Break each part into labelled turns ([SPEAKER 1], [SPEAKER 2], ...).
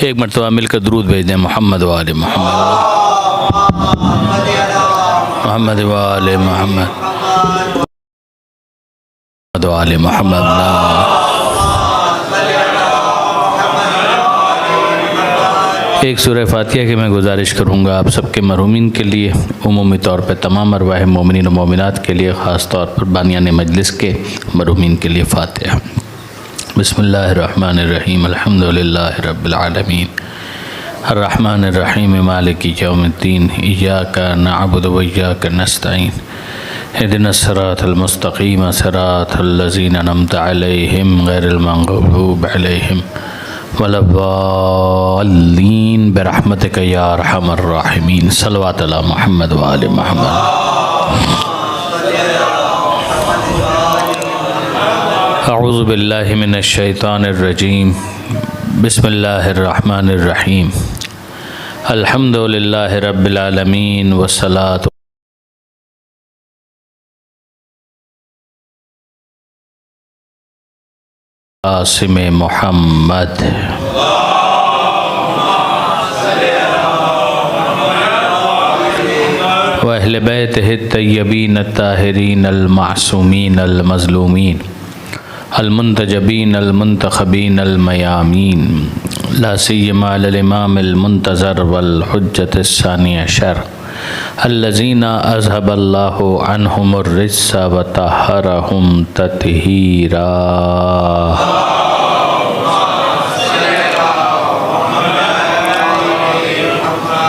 [SPEAKER 1] ایک مرتبہ مل کر درود بھیج دیں محمد و آل محمد محمد و آل محمد و آل محمد۔ ایک سورہ فاتحہ کی میں گزارش کروں گا آپ سب کے مرحومین کے لیے، عمومی طور پہ تمام ارواح مومنین و مومنات کے لیے، خاص طور پر بانیان مجلس کے مرحومین کے لیے فاتحہ۔ بسم اللہ الرحمن الرحیم، الحمدللہ رب العالمین، الرحمن الرحیم، مالک یوم الدین، ایاک نعبد و ایاک نستعین، اہدنا الصراط المستقیم، صراط الذین انعمت علیہم غیر المغضوب علیہم ولا الضالین، برحمتک یا ارحم الراحمین۔ صلوات علی محمد و آل محمد۔ اعوذ باللہ من الشیطان الرجیم، بسم اللہ الرحمن الرحیم، الحمدللہ رب العالمین، والصلاة قاسم محمد۔ وأہل بیتہ الطیبین الطاہرین المعصومین المظلومین المنتجبین المنتخبین المیامین، لا سیما علی الامام المنتظر والحجۃ الثانی عشر الذین اذهب اللہ عنہم الرجس وطہرہم تطہیرا۔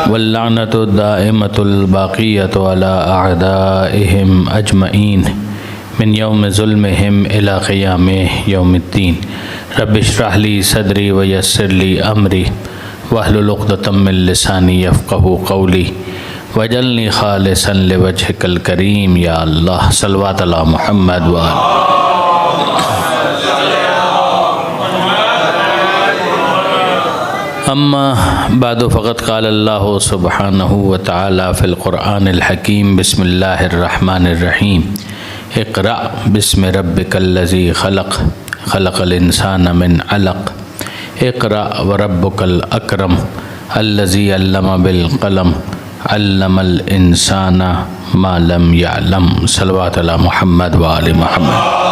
[SPEAKER 1] واللعنۃ الدائمۃ الباقیۃ علی اعدائہم اجمعین من یوم ظلمہم الی قیام یوم الدین۔ رب اشرح لی صدری ویسر لی امری واحلل عقدۃ من لسانی یفقہوا قولی واجعلنی خالصا لوجہک الکریم۔ یا اللہ، صلوات علی محمد و آل۔ اما بعد فقد قال اللہ سبحانہ وتعالی فی القرآن الحکیم، بسم اللہ الرحمن الرحیم، اقرأ بسم ربک الذی خلق، خلق الانسان من علق، اقرأ وربک الاکرم الذی علم بالقلم، علم الانسان ما لم یعلم۔ صلوات علی محمد و آل محمد۔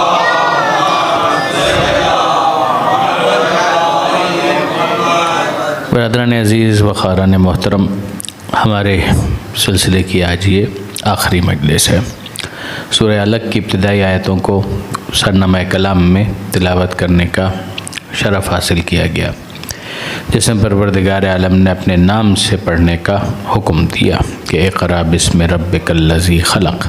[SPEAKER 1] برادران عزیز و خاران محترم، ہمارے سلسلے کی آج یہ آخری مجلس ہے۔ سورہ علق کی ابتدائی آیتوں کو سرنامہ کلام میں تلاوت کرنے کا شرف حاصل کیا گیا، جس میں پروردگار عالم نے اپنے نام سے پڑھنے کا حکم دیا کہ اقرأ بسم ربک الذی خلق۔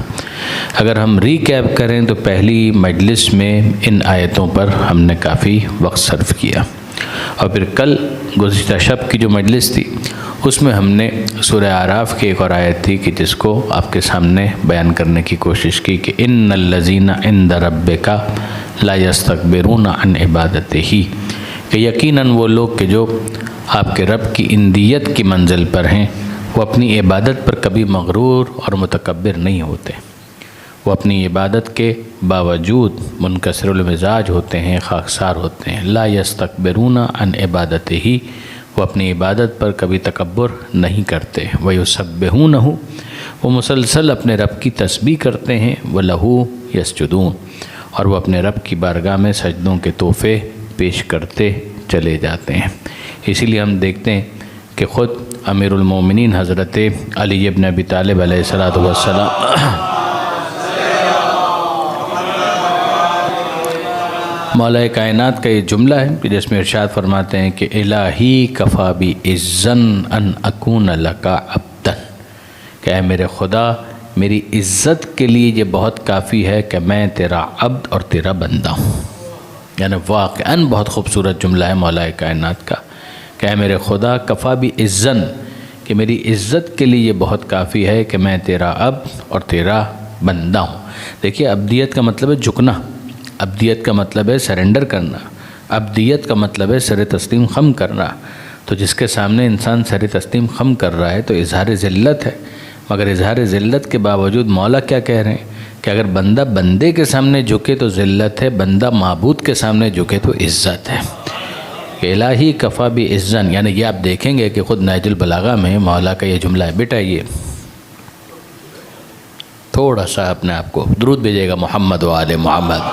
[SPEAKER 1] اگر ہم ریکیپ کریں تو پہلی مجلس میں ان آیتوں پر ہم نے کافی وقت صرف کیا، اور پھر کل گزشتہ شب کی جو مجلس تھی اس میں ہم نے سورہ اعراف کی ایک اور آیت تھی کہ جس کو آپ کے سامنے بیان کرنے کی کوشش کی کہ ان الذین عند ربک لا یستکبرون عن عبادتہ، کہ یقیناً وہ لوگ کہ جو آپ کے رب کی اندیت کی منزل پر ہیں وہ اپنی عبادت پر کبھی مغرور اور متکبر نہیں ہوتے، وہ اپنی عبادت کے باوجود منکسر المزاج ہوتے ہیں، خاکسار ہوتے ہیں۔ لا یستکبرون عن عبادتہ، وہ اپنی عبادت پر کبھی تکبر نہیں کرتے۔ وَيُسَبِّحُونَهُ، وہ مسلسل اپنے رب کی تسبیح کرتے ہیں۔ وَلَهُ يَسْجُدُونَ، اور وہ اپنے رب کی بارگاہ میں سجدوں کے تحفے پیش کرتے چلے جاتے ہیں۔ اسی لیے ہم دیکھتے ہیں کہ خود امیر المومنین حضرت علی بن ابی طالب علیہ السلام مولا کائنات کا یہ جملہ ہے کہ جس میں ارشاد فرماتے ہیں کہ الہی کفا بی عزن ان اکون لکا عبدا، کہ اے میرے خدا، میری عزت کے لیے یہ بہت کافی ہے کہ میں تیرا عبد اور تیرا بندہ ہوں۔ یعنی واقعاً بہت خوبصورت جملہ ہے مولا کائنات کا کہ اے میرے خدا کفا بی عزن، کہ میری عزت کے لیے یہ بہت کافی ہے کہ میں تیرا عبد اور تیرا بندہ ہوں۔ دیکھیے، عبدیت کا مطلب ہے جھکنا، عبدیت کا مطلب ہے سرنڈر کرنا، عبدیت کا مطلب ہے سر تسلیم خم کرنا۔ تو جس کے سامنے انسان سر تسلیم خم کر رہا ہے تو اظہار ذلت ہے، مگر اظہار ذلت کے باوجود مولا کیا کہہ رہے ہیں کہ اگر بندہ بندے کے سامنے جھکے تو ذلت ہے، بندہ معبود کے سامنے جھکے تو عزت ہے۔ کہ الہی کفا بعزن، یعنی یہ آپ دیکھیں گے کہ خود نہج البلاغہ میں مولا کا یہ جملہ ہے. بیٹا یہ تھوڑا سا اپنے آپ کو درود بھیجیے گا محمد و آل محمد.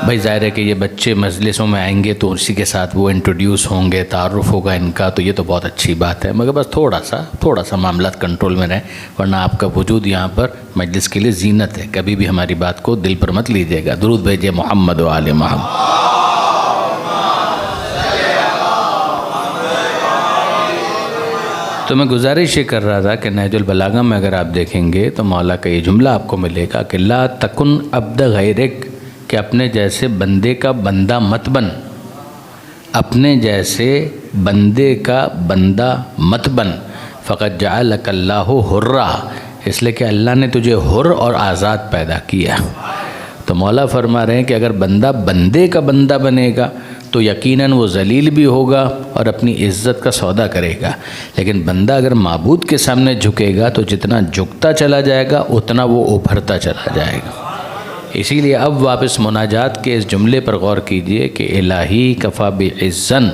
[SPEAKER 1] بھائی ظاہر ہے کہ یہ بچے مجلسوں میں آئیں گے تو اسی کے ساتھ وہ انٹروڈیوس ہوں گے، تعارف ہوگا ان کا، تو یہ تو بہت اچھی بات ہے، مگر بس تھوڑا سا معاملات کنٹرول میں رہیں، ورنہ آپ کا وجود یہاں پر مجلس کے لیے زینت ہے. کبھی بھی ہماری بات کو دل پر مت لیجیے گا. درود بھیجیے محمد و آل محمد. تو میں گزارش یہ کر رہا تھا کہ نہج البلاغہ میں اگر آپ دیکھیں گے تو مولا کا یہ جملہ آپ کو ملے گا کہ لا تکن عبد غیرک، کہ اپنے جیسے بندے کا بندہ مت بن، اپنے جیسے بندے کا بندہ مت بن. فقد جعلک اللہ حرا، اس لیے کہ اللہ نے تجھے حر اور آزاد پیدا کیا. تو مولا فرما رہے ہیں کہ اگر بندہ بندے کا بندہ بنے گا تو یقیناً وہ ذلیل بھی ہوگا اور اپنی عزت کا سودا کرے گا، لیکن بندہ اگر معبود کے سامنے جھکے گا تو جتنا جھکتا چلا جائے گا اتنا وہ ابھرتا چلا جائے گا. اسی لیے اب واپس مناجات کے اس جملے پر غور کیجئے کہ الہی کفا بعزن،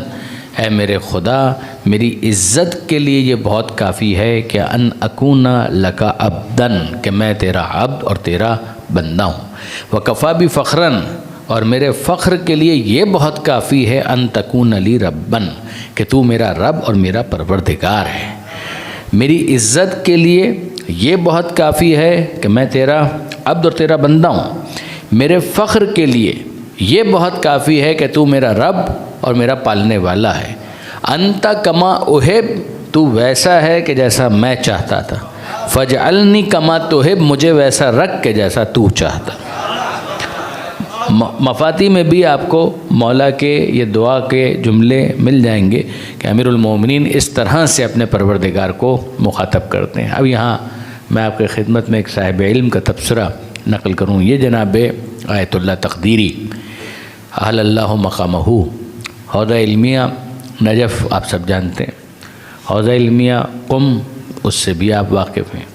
[SPEAKER 1] اے میرے خدا میری عزت کے لیے یہ بہت کافی ہے کہ ان اکون لکا عبدن، کہ میں تیرا عبد اور تیرا بندہ ہوں. وکفا بفخرن، اور میرے فخر کے لیے یہ بہت کافی ہے ان تکون لی ربن، کہ تو میرا رب اور میرا پروردگار ہے. میری عزت کے لیے یہ بہت کافی ہے کہ میں تیرا عبد اور تیرا بندہ ہوں. میرے فخر کے لیے یہ بہت کافی ہے کہ تو میرا رب اور میرا پالنے والا ہے. انت کما احب، تو ویسا ہے کہ جیسا میں چاہتا تھا. فجعلنی کما تحب، مجھے ویسا رکھ کے جیسا تو چاہتا. مفاتی میں بھی آپ کو مولا کے یہ دعا کے جملے مل جائیں گے کہ امیر المومنین اس طرح سے اپنے پروردگار کو مخاطب کرتے ہیں. اب یہاں میں آپ کے خدمت میں ایک صاحب علم کا تبصرہ نقل کروں. یہ جناب آیت اللہ تقدیری احل اللہ مقامہ، حوضہ علمیہ نجف آپ سب جانتے ہیں، حوضہ علمیہ قم اس سے بھی آپ واقف ہیں،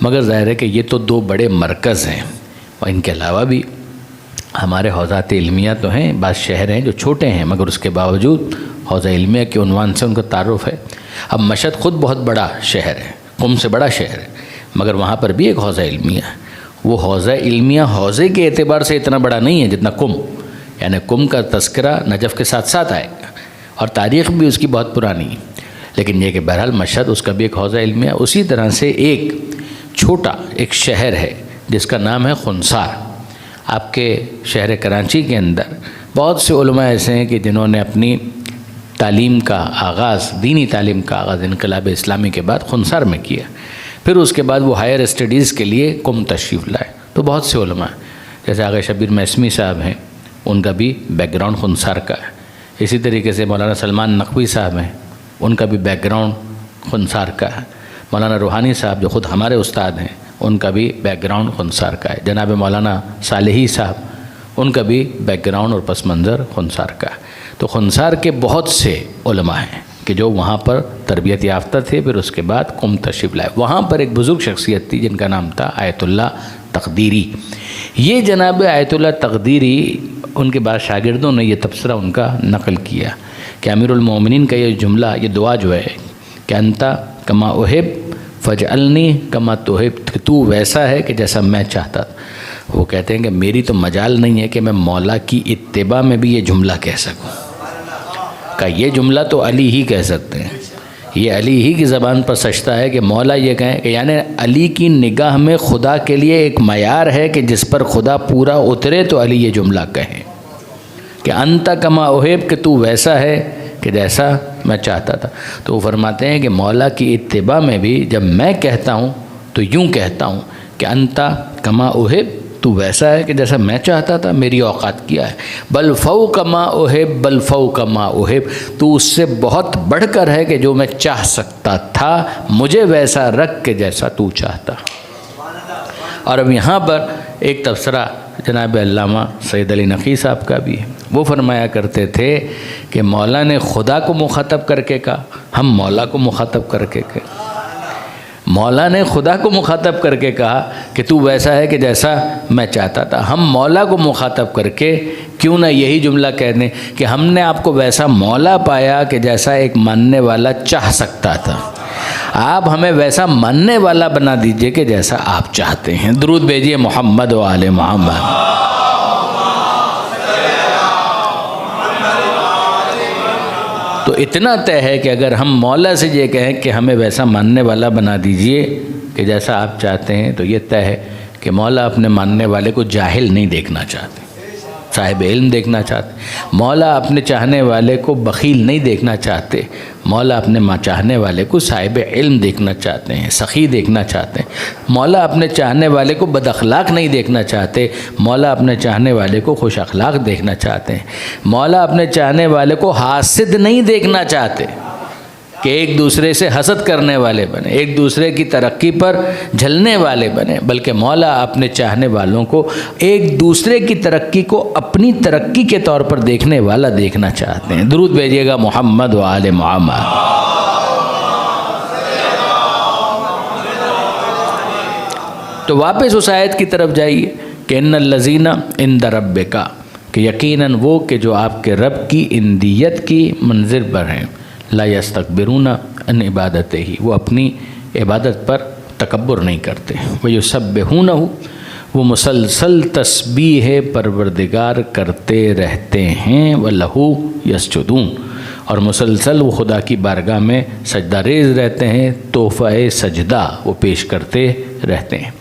[SPEAKER 1] مگر ظاہر ہے کہ یہ تو دو بڑے مرکز ہیں، اور ان کے علاوہ بھی ہمارے حوضات علمیہ تو ہیں، بعض شہر ہیں جو چھوٹے ہیں مگر اس کے باوجود حوضہ علمیہ کے عنوان سے ان کا تعارف ہے. اب مشہد خود بہت بڑا شہر ہے، قم سے بڑا شہر ہے، مگر وہاں پر بھی ایک حوضہ علمیہ ہے. وہ حوضہ علمیہ حوضے کے اعتبار سے اتنا بڑا نہیں ہے جتنا قم، یعنی قم کا تذکرہ نجف کے ساتھ ساتھ آئے گا اور تاریخ بھی اس کی بہت پرانی ہے، لیکن یہ کہ بہرحال مشہد اس کا بھی ایک حوضہ علمیہ. اسی طرح سے ایک چھوٹا ایک شہر ہے جس کا نام ہے خنسار. آپ کے شہر کراچی کے اندر بہت سے علماء ایسے ہیں کہ جنہوں نے اپنی تعلیم کا آغاز، دینی تعلیم کا آغاز انقلاب اسلامی کے بعد خنسار میں کیا، پھر اس کے بعد وہ ہائر اسٹڈیز کے لیے قم تشریف لائے. تو بہت سے علماء جیسے آغا شبیر میسمی صاحب ہیں، ان کا بھی بیک گراؤنڈ خنسار کا ہے. اسی طریقے سے مولانا سلمان نقوی صاحب ہیں، ان کا بھی بیک گراؤنڈ خنسار کا ہے. مولانا روحانی صاحب جو خود ہمارے استاد ہیں، ان کا بھی بیک گراؤنڈ خنسار کا ہے. جناب مولانا صالحی صاحب، ان کا بھی بیک گراؤنڈ اور پس منظر خنسار کا ہے. تو خنسار کے بہت سے علماء ہیں کہ جو وہاں پر تربیت یافتہ تھے، پھر اس کے بعد قم تشریف لائے. وہاں پر ایک بزرگ شخصیت تھی جن کا نام تھا آیت اللہ تقدیری. یہ جناب آیت اللہ تقدیری، ان کے بعد شاگردوں نے یہ تبصرہ ان کا نقل کیا کہ امیر المومنین کا یہ جملہ، یہ دعا جو ہے کہ انتا کما احب فجعلنی کما تحب، کہ تو ویسا ہے کہ جیسا میں چاہتا تھا. وہ کہتے ہیں کہ میری تو مجال نہیں ہے کہ میں مولا کی اتباع میں بھی یہ جملہ کہہ سکوں. کہ یہ جملہ تو علی ہی کہہ سکتے ہیں، یہ علی ہی کی زبان پر سجتا ہے کہ مولا یہ کہیں کہ یعنی علی کی نگاہ میں خدا کے لیے ایک معیار ہے کہ جس پر خدا پورا اترے تو علی یہ جملہ کہیں کہ انت کما احب، کہ تو ویسا ہے کہ جیسا میں چاہتا تھا. تو وہ فرماتے ہیں کہ مولا کی اتباع میں بھی جب میں کہتا ہوں تو یوں کہتا ہوں کہ انت کما احب، تو ویسا ہے کہ جیسا میں چاہتا تھا، میری اوقات کیا ہے. بل فوق ما احب، بل فوق ما احب، تو اس سے بہت بڑھ کر ہے کہ جو میں چاہ سکتا تھا، مجھے ویسا رکھ کے جیسا تو چاہتا. اور اب یہاں پر ایک تبصرہ جناب علامہ سید علی نقی صاحب کا بھی ہے. وہ فرمایا کرتے تھے کہ مولا نے خدا کو مخاطب کر کے کہا، ہم مولا کو مخاطب کر کے کہا. مولا نے خدا کو مخاطب کر کے کہا کہ تو ویسا ہے کہ جیسا میں چاہتا تھا. ہم مولا کو مخاطب کر کے کیوں نہ یہی جملہ کہہ دیں کہ ہم نے آپ کو ویسا مولا پایا کہ جیسا ایک ماننے والا چاہ سکتا تھا. آپ ہمیں ویسا ماننے والا بنا دیجئے کہ جیسا آپ چاہتے ہیں. درود بھیجیے محمد و آل محمد. تو اتنا طے ہے کہ اگر ہم مولا سے یہ کہیں کہ ہمیں ویسا ماننے والا بنا دیجئے کہ جیسا آپ چاہتے ہیں، تو یہ طے ہے کہ مولا اپنے ماننے والے کو جاہل نہیں دیکھنا چاہتے، صاحب علم دیکھنا چاہتے. مولا اپنے چاہنے والے کو بخیل نہیں دیکھنا چاہتے. مولا اپنے چاہنے والے کو صاحب علم دیکھنا چاہتے ہیں، سخی دیکھنا چاہتے ہیں. مولا اپنے چاہنے والے کو بد اخلاق نہیں دیکھنا چاہتے. مولا اپنے چاہنے والے کو خوش اخلاق دیکھنا چاہتے ہیں. مولا اپنے چاہنے والے کو حاسد نہیں دیکھنا چاہتے کہ ایک دوسرے سے حسد کرنے والے بنے، ایک دوسرے کی ترقی پر جھلنے والے بنے، بلکہ مولا اپنے چاہنے والوں کو ایک دوسرے کی ترقی کو اپنی ترقی کے طور پر دیکھنے والا دیکھنا چاہتے ہیں. درود بھیجیے گا محمد و آل محمد. تو واپس اس آیت کی طرف جائیے کہ ان الذین عند ربک، کہ یقیناً وہ کہ جو آپ کے رب کی اندیت کی منزل پر ہیں، لا یستکبرون عن عبادتہ، وہ اپنی عبادت پر تکبر نہیں کرتے. ویسبحونہ، وہ مسلسل تسبیح پروردگار کرتے رہتے ہیں. وَلَہُ یسجدون، اور مسلسل وہ خدا کی بارگاہ میں سجدہ ریز رہتے ہیں، تحفہ سجدہ وہ پیش کرتے رہتے ہیں.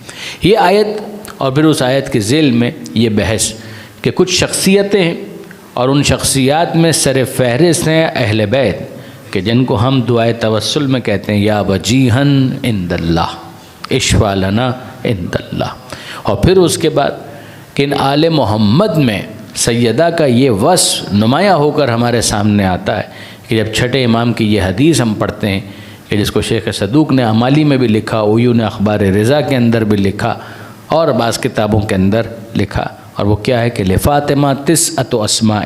[SPEAKER 1] یہ آیت اور پھر اس آیت کے ذیل میں یہ بحث کہ کچھ شخصیتیں ہیں اور ان شخصیات میں سر فہرست ہیں اہل بیت، کہ جن کو ہم دعائے توسل میں کہتے ہیں یا وجیہن عند اللہ، اشفع لنا عند اللہ. اور پھر اس کے بعد کہ ان آل محمد میں سیدہ کا یہ وصف نمایاں ہو کر ہمارے سامنے آتا ہے کہ جب چھٹے امام کی یہ حدیث ہم پڑھتے ہیں کہ جس کو شیخ صدوق نے عمالی میں بھی لکھا، عیون اخبار رضا کے اندر بھی لکھا اور بعض کتابوں کے اندر لکھا، اور وہ کیا ہے کہ لفاطمہ تسعۃ اسماء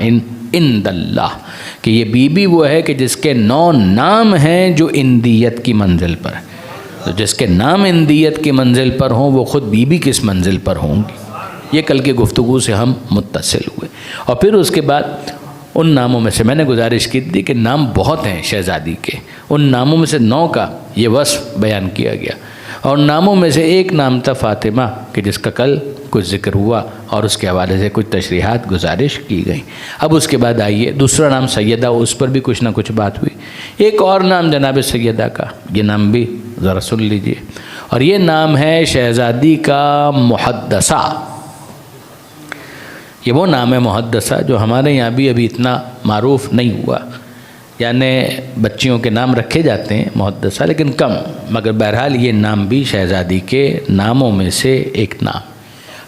[SPEAKER 1] عند اللہ، کہ یہ بی بی وہ ہے کہ جس کے 9 نام ہیں جو اندیت کی منزل پر ہیں. تو جس کے نام اندیت کی منزل پر ہوں وہ خود بی بی کس منزل پر ہوں گی. یہ کل کی گفتگو سے ہم متصل ہوئے. اور پھر اس کے بعد ان ناموں میں سے میں نے گزارش کی تھی کہ نام بہت ہیں شہزادی کے، ان ناموں میں سے 9 کا یہ وصف بیان کیا گیا، اور ناموں میں سے ایک نام تھا فاطمہ، کہ جس کا کل کچھ ذکر ہوا اور اس کے حوالے سے کچھ تشریحات گزارش کی گئی. اب اس کے بعد آئیے دوسرا نام سیدہ، اس پر بھی کچھ نہ کچھ بات ہوئی. ایک اور نام جناب سیدہ کا، یہ نام بھی ذرا سن لیجئے، اور یہ نام ہے شہزادی کا محدثہ. یہ وہ نام ہے محدثہ جو ہمارے یہاں بھی ابھی اتنا معروف نہیں ہوا. یعنی بچیوں کے نام رکھے جاتے ہیں محدثہ لیکن کم، مگر بہرحال یہ نام بھی شہزادی کے ناموں میں سے ایک نام.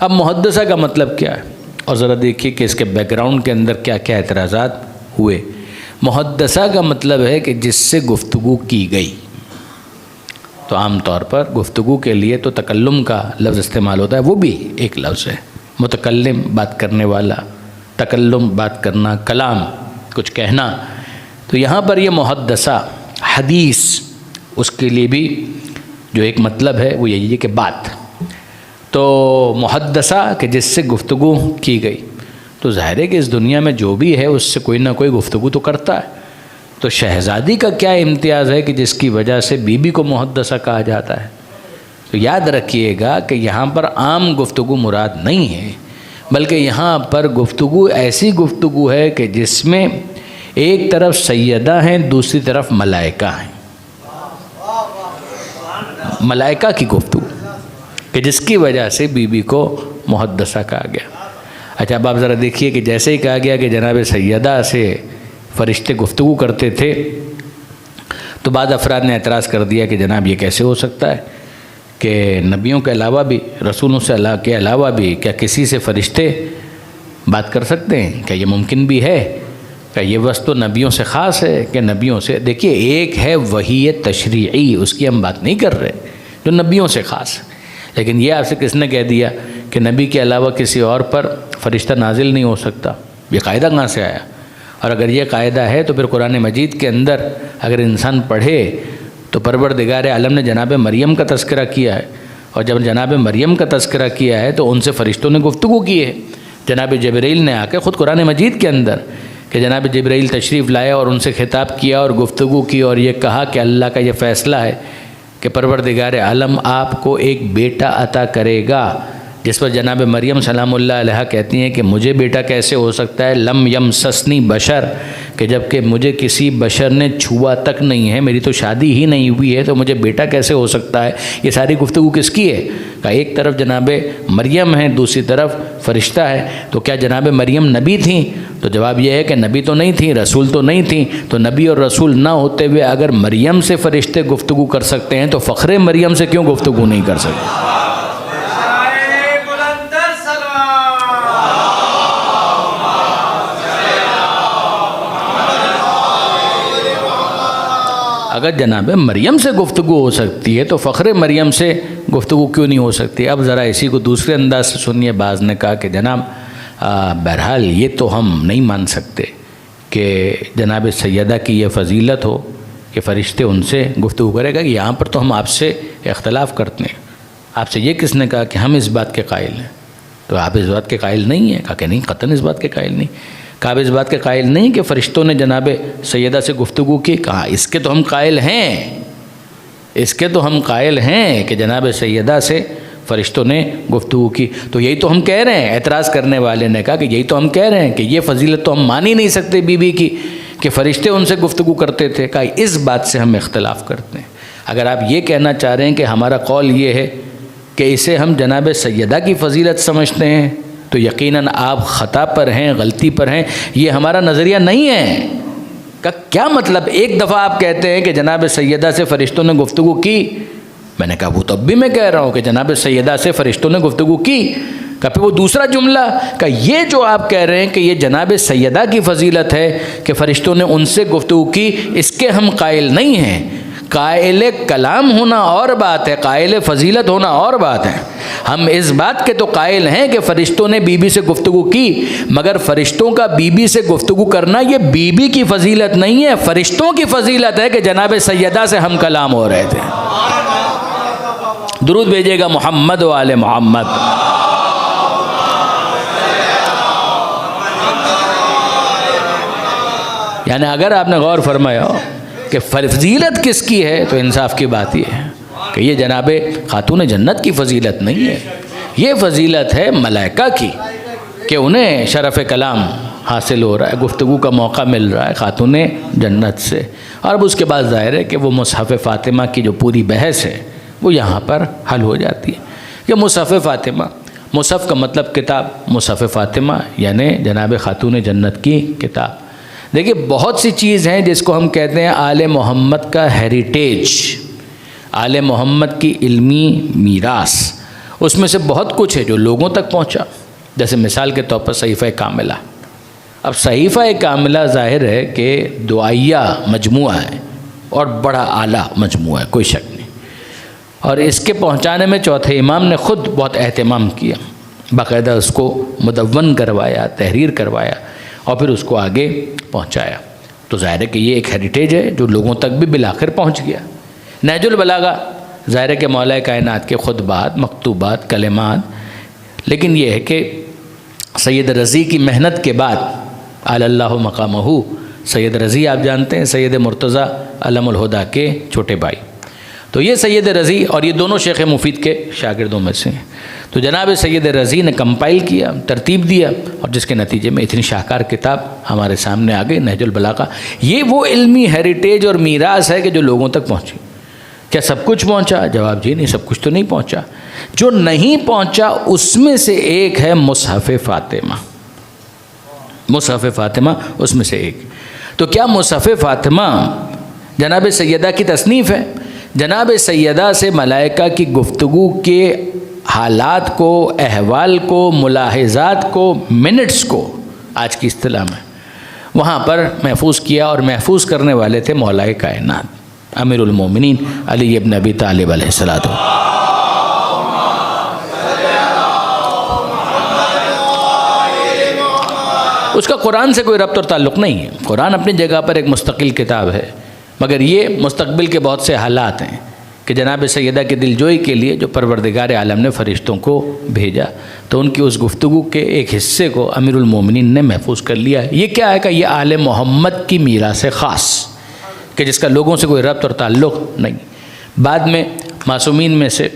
[SPEAKER 1] اب محدثہ کا مطلب کیا ہے، اور ذرا دیکھیے کہ اس کے بیک گراؤنڈ کے اندر کیا کیا اعتراضات ہوئے. محدثہ کا مطلب ہے کہ جس سے گفتگو کی گئی. تو عام طور پر گفتگو کے لیے تو تکلم کا لفظ استعمال ہوتا ہے، وہ بھی ایک لفظ ہے. متکلم بات کرنے والا، تکلم بات کرنا، کلام کچھ کہنا. تو یہاں پر یہ محدثہ حدیث، اس کے لیے بھی جو ایک مطلب ہے وہ یہی ہے کہ بات. تو محدثہ کہ جس سے گفتگو کی گئی، تو ظاہر ہے کہ اس دنیا میں جو بھی ہے اس سے کوئی نہ کوئی گفتگو تو کرتا ہے. تو شہزادی کا کیا امتیاز ہے کہ جس کی وجہ سے بی بی کو محدثہ کہا جاتا ہے. تو یاد رکھیے گا کہ یہاں پر عام گفتگو مراد نہیں ہے، بلکہ یہاں پر گفتگو ایسی گفتگو ہے کہ جس میں ایک طرف سیدہ ہیں، دوسری طرف ملائکہ ہیں. ملائکہ کی گفتگو کہ جس کی وجہ سے بی بی کو محدثہ کہا گیا. اچھا اب آپ ذرا دیکھیے کہ جیسے ہی کہا گیا کہ جناب سیدہ سے فرشتے گفتگو کرتے تھے، تو بعض افراد نے اعتراض کر دیا کہ جناب یہ کیسے ہو سکتا ہے کہ نبیوں کے علاوہ بھی، رسولوں سے کے علاوہ بھی کیا کسی سے فرشتے بات کر سکتے ہیں؟ کیا یہ ممکن بھی ہے؟ کیا یہ وصف تو نبیوں سے خاص ہے کہ نبیوں سے؟ دیکھیے ایک ہے وحی تشریعی، اس کی ہم بات نہیں کر رہے، جو نبیوں سے خاص ہے. لیکن یہ آپ سے کس نے کہہ دیا کہ نبی کے علاوہ کسی اور پر فرشتہ نازل نہیں ہو سکتا؟ یہ قاعدہ کہاں سے آیا؟ اور اگر یہ قاعدہ ہے تو پھر قرآن مجید کے اندر اگر انسان پڑھے تو پروردگار عالم نے جناب مریم کا تذکرہ کیا ہے، اور جب جناب مریم کا تذکرہ کیا ہے تو ان سے فرشتوں نے گفتگو کی ہے۔ جناب جبرائیل نے آ کے خود قرآن مجید کے اندر کہ جناب جبرائیل تشریف لائے اور ان سے خطاب کیا اور گفتگو کی اور یہ کہا کہ اللہ کا یہ فیصلہ ہے کہ پروردگار عالم آپ کو ایک بیٹا عطا کرے گا، جس پر جناب مریم سلام اللہ علیہ کہتی ہیں کہ مجھے بیٹا کیسے ہو سکتا ہے، لم یمسسنی بشر، کہ جب کہ مجھے کسی بشر نے چھوا تک نہیں ہے، میری تو شادی ہی نہیں ہوئی ہے، تو مجھے بیٹا کیسے ہو سکتا ہے۔ یہ ساری گفتگو کس کی ہے؟ کہ ایک طرف جناب مریم ہے، دوسری طرف فرشتہ ہے۔ تو کیا جناب مریم نبی تھیں؟ تو جواب یہ ہے کہ نبی تو نہیں تھیں، رسول تو نہیں تھیں۔ تو نبی اور رسول نہ ہوتے ہوئے اگر مریم سے فرشتے گفتگو کر سکتے ہیں تو فخر مریم سے کیوں گفتگو نہیں کر سکتے؟ اگر جناب مریم سے گفتگو ہو سکتی ہے تو فخر مریم سے گفتگو کیوں نہیں ہو سکتی؟ اب ذرا اسی کو دوسرے انداز سے سنیے۔ بعض نے کہا کہ جناب بہرحال یہ تو ہم نہیں مان سکتے کہ جناب سیدہ کی یہ فضیلت ہو کہ فرشتے ان سے گفتگو کرے گا، کہ یہاں پر تو ہم آپ سے اختلاف کرتے ہیں۔ آپ سے یہ کس نے کہا کہ ہم اس بات کے قائل ہیں؟ تو آپ اس بات کے قائل نہیں ہیں؟ کہا کہ نہیں، قطعاً اس بات کے قائل نہیں۔ کہا اس بات کے قائل نہیں کہ فرشتوں نے جناب سیدہ سے گفتگو کی؟ کہا اس کے تو ہم قائل ہیں، اس کے تو ہم قائل ہیں کہ جناب سیدہ سے فرشتوں نے گفتگو کی۔ تو یہی تو ہم کہہ رہے ہیں۔ اعتراض کرنے والے نے کہا کہ یہی تو ہم کہہ رہے ہیں کہ یہ فضیلت تو ہم مان ہی نہیں سکتے بی بی کی کہ فرشتے ان سے گفتگو کرتے تھے۔ کہا اس بات سے ہم اختلاف کرتے ہیں۔ اگر آپ یہ کہنا چاہ رہے ہیں کہ ہمارا قول یہ ہے کہ اسے ہم جناب سیدہ کی فضیلت سمجھتے ہیں تو یقیناً آپ خطا پر ہیں، غلطی پر ہیں، یہ ہمارا نظریہ نہیں ہے۔ کہ کیا مطلب؟ ایک دفعہ آپ کہتے ہیں کہ جناب سیدہ سے فرشتوں نے گفتگو کی، میں نے کہا وہ تو اب بھی میں کہہ رہا ہوں کہ جناب سیدہ سے فرشتوں نے گفتگو کی۔ کہ پھر وہ دوسرا جملہ کہ یہ جو آپ کہہ رہے ہیں کہ یہ جناب سیدہ کی فضیلت ہے کہ فرشتوں نے ان سے گفتگو کی، اس کے ہم قائل نہیں ہیں۔ قائل کلام ہونا اور بات ہے، قائل فضیلت ہونا اور بات ہے۔ ہم اس بات کے تو قائل ہیں کہ فرشتوں نے بی بی سے گفتگو کی، مگر فرشتوں کا بی بی سے گفتگو کرنا یہ بی بی کی فضیلت نہیں ہے، فرشتوں کی فضیلت ہے کہ جناب سیدہ سے ہم کلام ہو رہے تھے۔ درود بھیجیے گا محمد و آل محمد۔ یعنی اگر آپ نے غور فرمایا کہ فضیلت کس کی ہے تو انصاف کی بات یہ ہے کہ یہ جناب خاتون جنت کی فضیلت نہیں ہے، یہ فضیلت ہے ملائکہ کی کہ انہیں شرف کلام حاصل ہو رہا ہے، گفتگو کا موقع مل رہا ہے خاتون جنت سے۔ اور اب اس کے بعد ظاہر ہے کہ وہ مصحف فاطمہ کی جو پوری بحث ہے وہ یہاں پر حل ہو جاتی ہے کہ مصحف فاطمہ، مصحف کا مطلب کتاب، مصحف فاطمہ یعنی جناب خاتون جنت کی کتاب۔ دیکھیے بہت سی چیز ہیں جس کو ہم کہتے ہیں آل محمد کا ہیریٹیج، آل محمد کی علمی میراث، اس میں سے بہت کچھ ہے جو لوگوں تک پہنچا، جیسے مثال کے طور پر صحیفہ کاملہ۔ اب صحیفہ کاملہ ظاہر ہے کہ دعائیہ مجموعہ ہے اور بڑا اعلیٰ مجموعہ ہے، کوئی شک نہیں، اور اس کے پہنچانے میں چوتھے امام نے خود بہت اہتمام کیا، باقاعدہ اس کو مدون کروایا، تحریر کروایا اور پھر اس کو آگے پہنچایا۔ تو ظاہر ہے کہ یہ ایک ہیریٹیج ہے جو لوگوں تک بھی بالآخر پہنچ گیا۔ نہج البلاغہ ظاہر ہے کہ مولا کائنات کے خطبات، مکتوبات، کلمات، لیکن یہ ہے کہ سید رضی کی محنت کے بعد اعلی اللہ مقامہ، سید رضی آپ جانتے ہیں سید مرتضیٰ علم الہدیٰ کے چھوٹے بھائی، تو یہ سید رضی اور یہ دونوں شیخ مفید کے شاگردوں میں سے ہیں۔ تو جناب سید رضی نے کمپائل کیا، ترتیب دیا، اور جس کے نتیجے میں اتنی شاہکار کتاب ہمارے سامنے آ گئی، نہج البلاغہ۔ یہ وہ علمی ہیریٹیج اور میراث ہے کہ جو لوگوں تک پہنچی۔ کیا سب کچھ پہنچا؟ جواب جی نہیں، سب کچھ تو نہیں پہنچا۔ جو نہیں پہنچا اس میں سے ایک ہے مصحف فاطمہ، مصحف فاطمہ اس میں سے ایک۔ تو کیا مصحف فاطمہ جناب سیدہ کی تصنیف ہے؟ جناب سیدہ سے ملائکہ کی گفتگو کے حالات کو، احوال کو، ملاحظات کو، منٹس کو آج کی اصطلاح میں وہاں پر محفوظ کیا، اور محفوظ کرنے والے تھے مولا کائنات امیر المومنین علی ابن ابی طالب علیہ السلام۔ اس کا قرآن سے کوئی ربط اور تعلق نہیں ہے، قرآن اپنی جگہ پر ایک مستقل کتاب ہے، مگر یہ مستقبل کے بہت سے حالات ہیں کہ جناب سیدہ کے دل جوئی کے لیے جو پروردگار عالم نے فرشتوں کو بھیجا تو ان کی اس گفتگو کے ایک حصے کو امیر المومنین نے محفوظ کر لیا ہے۔ یہ کیا ہے کہ یہ آل محمد کی میراث خاص کہ جس کا لوگوں سے کوئی ربط اور تعلق نہیں۔ بعد میں معصومین میں سے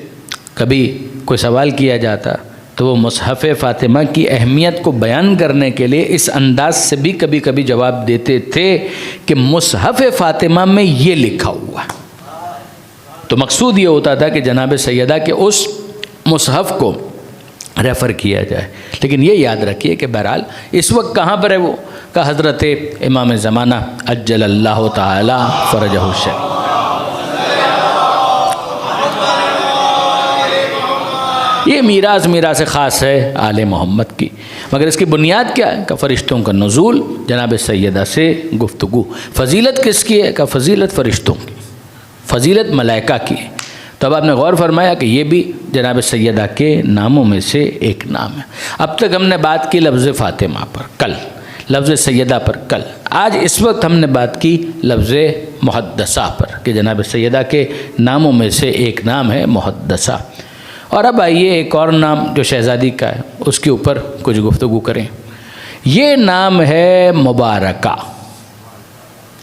[SPEAKER 1] کبھی کوئی سوال کیا جاتا تو وہ مصحف فاطمہ کی اہمیت کو بیان کرنے کے لیے اس انداز سے بھی کبھی کبھی جواب دیتے تھے کہ مصحف فاطمہ میں یہ لکھا ہوا ہے۔ تو مقصود یہ ہوتا تھا کہ جناب سیدہ کے اس مصحف کو ریفر کیا جائے، لیکن یہ یاد رکھیے کہ بہرحال اس وقت کہاں پر ہے وہ کہ حضرت امام زمانہ عجل اللہ تعالی فرجہ الشریف۔ یہ میراث خاص ہے آل محمد کی، مگر اس کی بنیاد کیا ہے کہ فرشتوں کا نزول، جناب سیدہ سے گفتگو۔ فضیلت کس کی ہے کہ فضیلت فرشتوں کی، فضیلت ملائکہ کی۔ تو اب آپ نے غور فرمایا کہ یہ بھی جناب سیدہ کے ناموں میں سے ایک نام ہے۔ اب تک ہم نے بات کی لفظ فاطمہ پر، کل لفظ سیدہ پر، کل آج اس وقت ہم نے بات کی لفظ محدثہ پر کہ جناب سیدہ کے ناموں میں سے ایک نام ہے محدثہ۔ اور اب آئیے ایک اور نام جو شہزادی کا ہے اس کے اوپر کچھ گفتگو کریں۔ یہ نام ہے مبارکہ،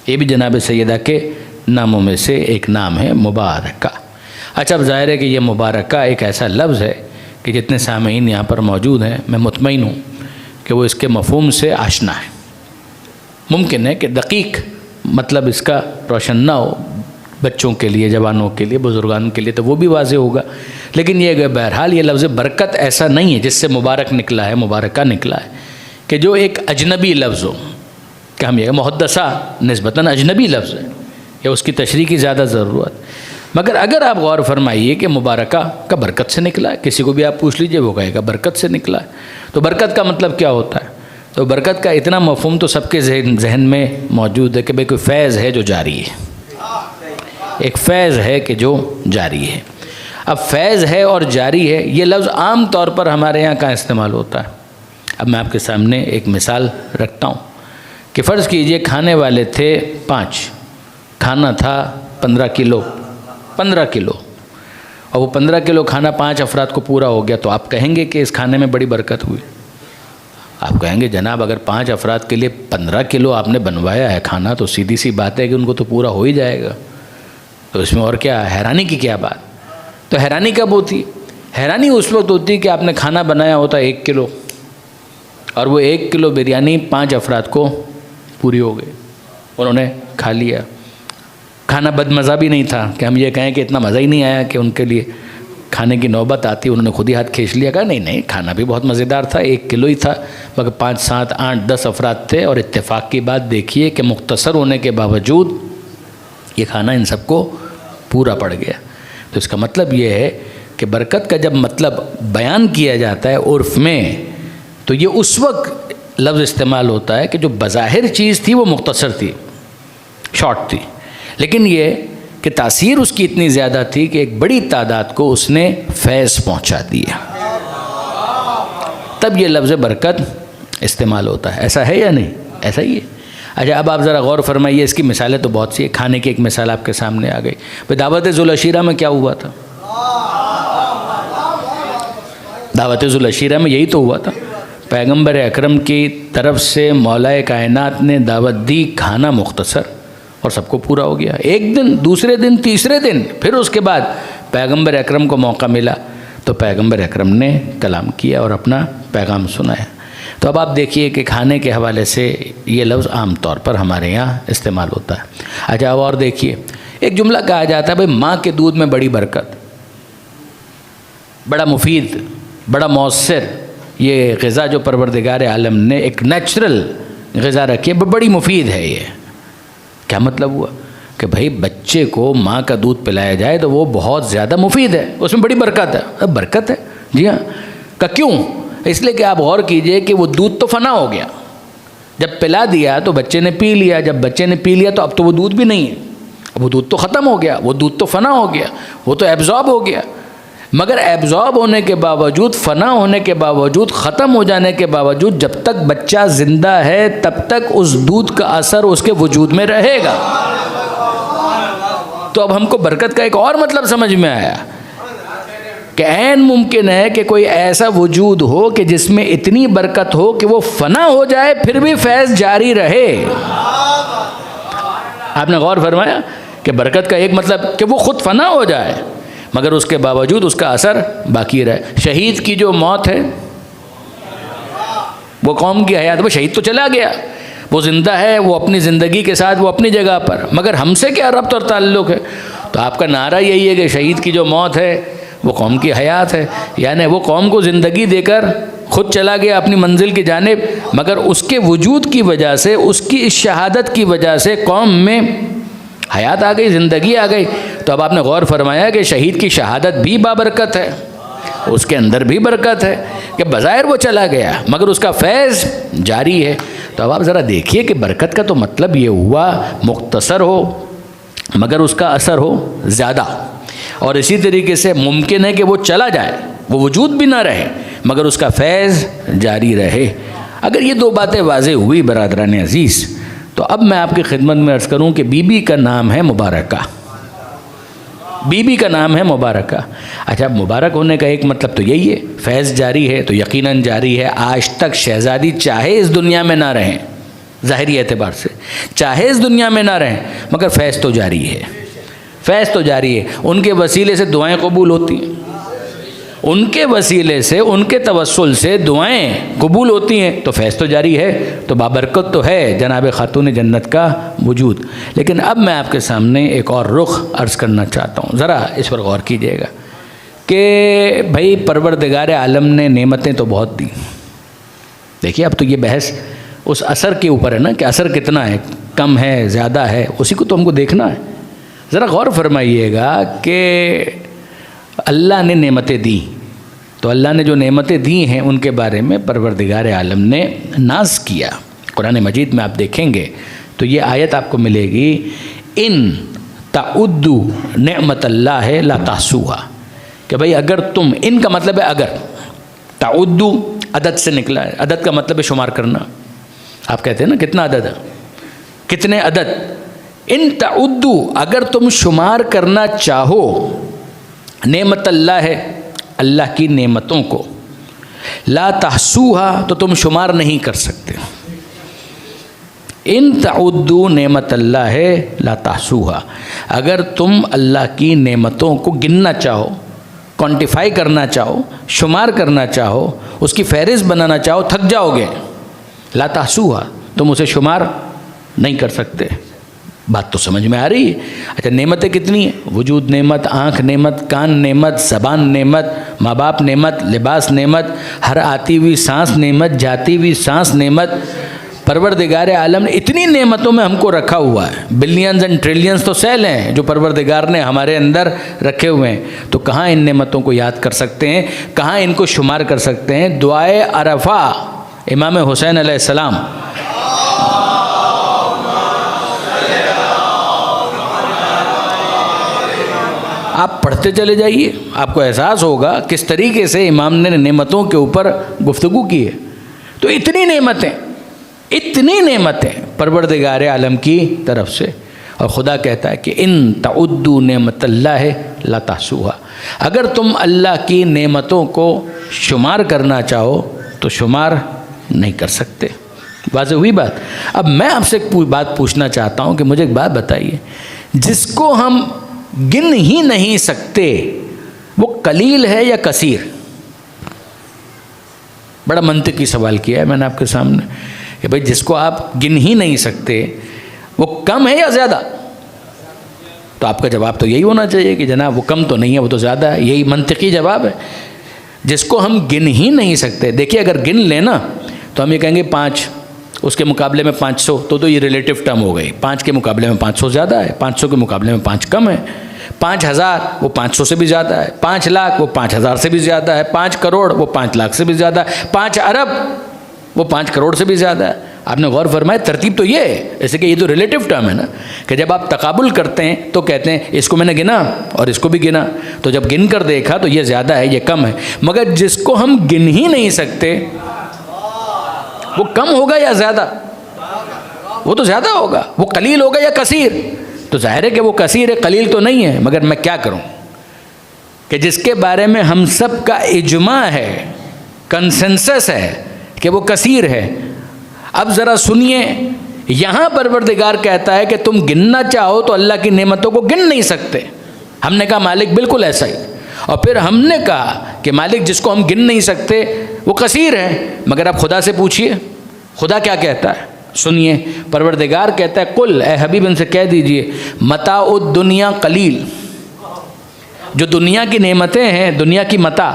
[SPEAKER 1] یہ بھی جناب سیدہ کے ناموں میں سے ایک نام ہے مبارکہ۔ اچھا اب ظاہر ہے کہ یہ مبارکہ ایک ایسا لفظ ہے کہ جتنے سامعین یہاں پر موجود ہیں میں مطمئن ہوں کہ وہ اس کے مفہوم سے آشنا ہے۔ ممکن ہے کہ دقیق مطلب اس کا روشن نہ ہو بچوں کے لیے، جوانوں کے لیے، بزرگان کے لیے، تو وہ بھی واضح ہوگا، لیکن یہ بہرحال یہ لفظ برکت ایسا نہیں ہے جس سے مبارک نکلا ہے، مبارکہ نکلا ہے، کہ جو ایک اجنبی لفظ ہو کہ ہم یہ محدثہ نسبتاً اجنبی لفظ ہے یا اس کی تشریح کی زیادہ ضرورت۔ مگر اگر آپ غور فرمائیے کہ مبارکہ کا برکت سے نکلا ہے، کسی کو بھی آپ پوچھ لیجئے وہ کہے گا برکت سے نکلا ہے، تو برکت کا مطلب کیا ہوتا ہے؟ تو برکت کا اتنا مفہوم تو سب کے ذہن میں موجود ہے کہ بھئی کوئی فیض ہے جو جاری ہے، ایک فیض ہے کہ جو جاری ہے۔ اب فیض ہے اور جاری ہے یہ لفظ عام طور پر ہمارے یہاں کہاں استعمال ہوتا ہے؟ اب میں آپ کے سامنے ایک مثال رکھتا ہوں کہ فرض کیجئے کھانے والے تھے 5، کھانا تھا 15 کلو، اور وہ 15 کلو کھانا 5 افراد کو پورا ہو گیا، تو آپ کہیں گے کہ اس کھانے میں بڑی برکت ہوئی؟ آپ کہیں گے جناب اگر 5 افراد کے لیے 15 کلو آپ نے بنوایا ہے کھانا تو سیدھی سی بات ہے کہ ان کو تو پورا ہو ہی جائے گا، تو اس میں اور کیا حیرانی کی کیا بات؟ تو حیرانی کب ہوتی؟ حیرانی اس وقت ہوتی کہ آپ نے کھانا بنایا ہوتا 1 کلو اور وہ 1 کلو بریانی 5 افراد کو پوری ہو گئی، انہوں نے کھا لیا۔ کھانا بد مزہ بھی نہیں تھا کہ ہم یہ کہیں کہ اتنا مزہ ہی نہیں آیا کہ ان کے لیے کھانے کی نوبت آتی، انہوں نے خود ہی ہاتھ کھینچ لیا، کہا نہیں کھانا بھی بہت مزیدار تھا، 1 کلو ہی تھا، مگر 5 7 8 10 افراد تھے، اور اتفاق کی بات دیکھیے کہ مختصر ہونے کے باوجود یہ کھانا ان سب کو پورا پڑ گیا۔ تو اس کا مطلب یہ ہے کہ برکت کا جب مطلب بیان کیا جاتا ہے عرف میں تو یہ اس وقت لفظ استعمال ہوتا ہے کہ جو بظاہر چیز تھی وہ مختصر تھی، شارٹ تھی، لیکن یہ کہ تاثیر اس کی اتنی زیادہ تھی کہ ایک بڑی تعداد کو اس نے فیض پہنچا دیا، تب یہ لفظ برکت استعمال ہوتا ہے۔ ایسا ہے یا نہیں؟ ایسا ہی ہے۔ اچھا اب آپ ذرا غور فرمائیے، اس کی مثالیں تو بہت سی ہیں، کھانے کی ایک مثال آپ کے سامنے آ گئی۔ دعوت ذوالعشیرہ میں کیا ہوا تھا؟ دعوت ذوالعشیرہ میں یہی تو ہوا تھا، پیغمبر اکرم کی طرف سے مولا کائنات نے دعوت دی، کھانا مختصر اور سب کو پورا ہو گیا، ایک دن، دوسرے دن، تیسرے دن، پھر اس کے بعد پیغمبر اکرم کو موقع ملا تو پیغمبر اکرم نے کلام کیا اور اپنا پیغام سنایا۔ تو اب آپ دیکھیے کہ کھانے کے حوالے سے یہ لفظ عام طور پر ہمارے یہاں استعمال ہوتا ہے۔ اچھا اب اور دیکھیے، ایک جملہ کہا جاتا ہے بھئی ماں کے دودھ میں بڑی برکت، بڑا مفید، بڑا مؤثر، یہ غذا جو پروردگار عالم نے ایک نیچرل غذا رکھی ہے، بڑی مفید ہے۔ یہ کیا مطلب ہوا؟ کہ بھئی بچے کو ماں کا دودھ پلایا جائے تو وہ بہت زیادہ مفید ہے، اس میں بڑی برکت ہے۔ اب برکت ہے، جی ہاں، کہ کیوں؟ اس لیے کہ آپ غور کیجئے کہ وہ دودھ تو فنا ہو گیا، جب پلا دیا تو بچے نے پی لیا، جب بچے نے پی لیا تو اب تو وہ دودھ بھی نہیں ہے، وہ دودھ تو ختم ہو گیا، وہ دودھ تو فنا ہو گیا، وہ تو ایبزارب ہو گیا۔ مگر ایبزارب ہونے کے باوجود، فنا ہونے کے باوجود، ختم ہو جانے کے باوجود جب تک بچہ زندہ ہے تب تک اس دودھ کا اثر اس کے وجود میں رہے گا۔ تو اب ہم کو برکت کا ایک اور مطلب سمجھ میں آیا کہ عین ممکن ہے کہ کوئی ایسا وجود ہو کہ جس میں اتنی برکت ہو کہ وہ فنا ہو جائے پھر بھی فیض جاری رہے۔ آپ نے غور فرمایا کہ برکت کا ایک مطلب کہ وہ خود فنا ہو جائے مگر اس کے باوجود اس کا اثر باقی رہے۔ شہید کی جو موت ہے وہ قوم کی حیات، وہ شہید تو چلا گیا، وہ زندہ ہے، وہ اپنی زندگی کے ساتھ وہ اپنی جگہ پر، مگر ہم سے کیا ربط اور تعلق ہے؟ تو آپ کا نعرہ یہی ہے کہ شہید کی جو موت ہے وہ قوم کی حیات ہے، یعنی وہ قوم کو زندگی دے کر خود چلا گیا اپنی منزل کی جانب، مگر اس کے وجود کی وجہ سے، اس کی اس شہادت کی وجہ سے قوم میں حیات آ گئی، زندگی آ گئی۔ تو اب آپ نے غور فرمایا کہ شہید کی شہادت بھی بابرکت ہے، اس کے اندر بھی برکت ہے کہ بظاہر وہ چلا گیا مگر اس کا فیض جاری ہے۔ تو اب آپ ذرا دیکھیے کہ برکت کا تو مطلب یہ ہوا مختصر ہو مگر اس کا اثر ہو زیادہ، اور اسی طریقے سے ممکن ہے کہ وہ چلا جائے، وہ وجود بھی نہ رہے مگر اس کا فیض جاری رہے۔ اگر یہ دو باتیں واضح ہوئی برادران عزیز، تو اب میں آپ کی خدمت میں عرض کروں کہ بی بی کا نام ہے مبارکہ، بی بی کا نام ہے مبارکہ۔ اچھا، مبارک ہونے کا ایک مطلب تو یہی ہے، فیض جاری ہے تو یقیناً جاری ہے۔ آج تک شہزادی چاہے اس دنیا میں نہ رہیں، ظاہری اعتبار سے چاہے اس دنیا میں نہ رہیں مگر فیض تو جاری ہے، فیض تو جاری ہے۔ ان کے وسیلے سے دعائیں قبول ہوتی ہیں، ان کے وسیلے سے، ان کے توسل سے دعائیں قبول ہوتی ہیں، تو فیض تو جاری ہے، تو بابرکت تو ہے جناب خاتون جنت کا وجود۔ لیکن اب میں آپ کے سامنے ایک اور رخ عرض کرنا چاہتا ہوں، ذرا اس پر غور کیجئے گا کہ بھائی پروردگار عالم نے نعمتیں تو بہت دی۔ دیکھیے اب تو یہ بحث اس اثر کے اوپر ہے نا کہ اثر کتنا ہے، کم ہے، زیادہ ہے، اسی کو تو ہم کو دیکھنا ہے۔ ذرا غور فرمائیے گا کہ اللہ نے نعمتیں دی، تو اللہ نے جو نعمتیں دی ہیں ان کے بارے میں پروردگار عالم نے ناز کیا۔ قرآن مجید میں آپ دیکھیں گے تو یہ آیت آپ کو ملے گی، ان تعدوا نعمت اللہ لا تحصوها، کہ بھئی اگر تم، ان کا مطلب ہے اگر، تعدوا عدد سے نکلا ہے، عدد کا مطلب ہے شمار کرنا۔ آپ کہتے ہیں نا کتنا عدد ہے، کتنے عدد، ان تعدوا اگر تم شمار کرنا چاہو، نعمت اللہ ہے، اللہ کی نعمتوں کو، لا تحصوها تو تم شمار نہیں کر سکتے۔ ان تعدوا نعمت اللہ ہے لا تحصوها، اگر تم اللہ کی نعمتوں کو گننا چاہو، کوانٹیفائی کرنا چاہو، شمار کرنا چاہو، اس کی فہرست بنانا چاہو، تھک جاؤ گے۔ لا تحصوها تم اسے شمار نہیں کر سکتے۔ بات تو سمجھ میں آ رہی ہے؟ اچھا، نعمتیں کتنی ہیں؟ وجود نعمت، آنکھ نعمت، کان نعمت، زبان نعمت، ماں باپ نعمت، لباس نعمت، ہر آتی ہوئی سانس نعمت، جاتی ہوئی سانس نعمت۔ پروردگار عالم نے اتنی نعمتوں میں ہم کو رکھا ہوا ہے، بلینز اینڈ ٹریلینز تو سیل ہیں جو پروردگار نے ہمارے اندر رکھے ہوئے ہیں، تو کہاں ان نعمتوں کو یاد کر سکتے ہیں، کہاں ان کو شمار کر سکتے ہیں؟ دعائے عرفہ امام حسین علیہ السلام، آپ پڑھتے چلے جائیے، آپ کو احساس ہوگا کس طریقے سے امام نے نعمتوں کے اوپر گفتگو کی ہے۔ تو اتنی نعمتیں پروردگار عالم کی طرف سے، اور خدا کہتا ہے کہ ان تعدوا نعمت اللہ لا تحصوها، اگر تم اللہ کی نعمتوں کو شمار کرنا چاہو تو شمار نہیں کر سکتے۔ واضح ہوئی بات؟ اب میں آپ سے ایک بات پوچھنا چاہتا ہوں کہ مجھے ایک بات بتائیے، جس کو ہم گن ہی نہیں سکتے وہ قلیل ہے یا کثیر؟ بڑا منطقی سوال کیا ہے میں نے آپ کے سامنے کہ بھئی جس کو آپ گن ہی نہیں سکتے وہ کم ہے یا زیادہ؟ تو آپ کا جواب تو یہی ہونا چاہیے کہ جناب وہ کم تو نہیں ہے، وہ تو زیادہ ہے۔ یہی منطقی جواب ہے، جس کو ہم گن ہی نہیں سکتے۔ دیکھیے اگر گن لینا تو ہم یہ کہیں گے 5، اس کے مقابلے میں 500، تو یہ ریلیٹیو ٹرم ہو گئی، 5 کے مقابلے میں 500 زیادہ ہے، 500 کے مقابلے میں 5 کم ہے، 5000 وہ 500 سے بھی زیادہ ہے، 5 لاکھ وہ 5000 سے بھی زیادہ ہے، 5 کروڑ وہ 5 لاکھ سے بھی زیادہ ہے، 5 ارب وہ 5 کروڑ سے بھی زیادہ ہے۔ آپ نے غور فرمایا، ترتیب تو یہ ہے، جیسے کہ یہ تو ریلیٹیو ٹرم ہے نا، کہ جب آپ تقابل کرتے ہیں تو کہتے ہیں اس کو میں نے گنا اور اس کو بھی گنا، تو جب گن کر دیکھا تو یہ زیادہ ہے، یہ کم ہے۔ مگر جس کو ہم گن ہی نہیں سکتے وہ کم ہوگا یا زیادہ؟ وہ تو زیادہ ہوگا۔ وہ قلیل ہوگا یا کثیر؟ تو ظاہر ہے کہ وہ کثیر ہے، قلیل تو نہیں ہے، مگر میں کیا کروں کہ جس کے بارے میں ہم سب کا اجماع ہے، کنسنسس ہے کہ وہ کثیر ہے۔ اب ذرا سنیے، یہاں پروردگار کہتا ہے کہ تم گننا چاہو تو اللہ کی نعمتوں کو گن نہیں سکتے۔ ہم نے کہا مالک بالکل ایسا ہی، اور پھر ہم نے کہا کہ مالک جس کو ہم گن نہیں سکتے وہ کثیر ہے، مگر آپ خدا سے پوچھئے خدا کیا کہتا ہے۔ سنیے، پروردگار کہتا ہے قل، اے حبیب ان سے کہہ دیجئے، متاع الدنیا قلیل، جو دنیا کی نعمتیں ہیں، دنیا کی متاع،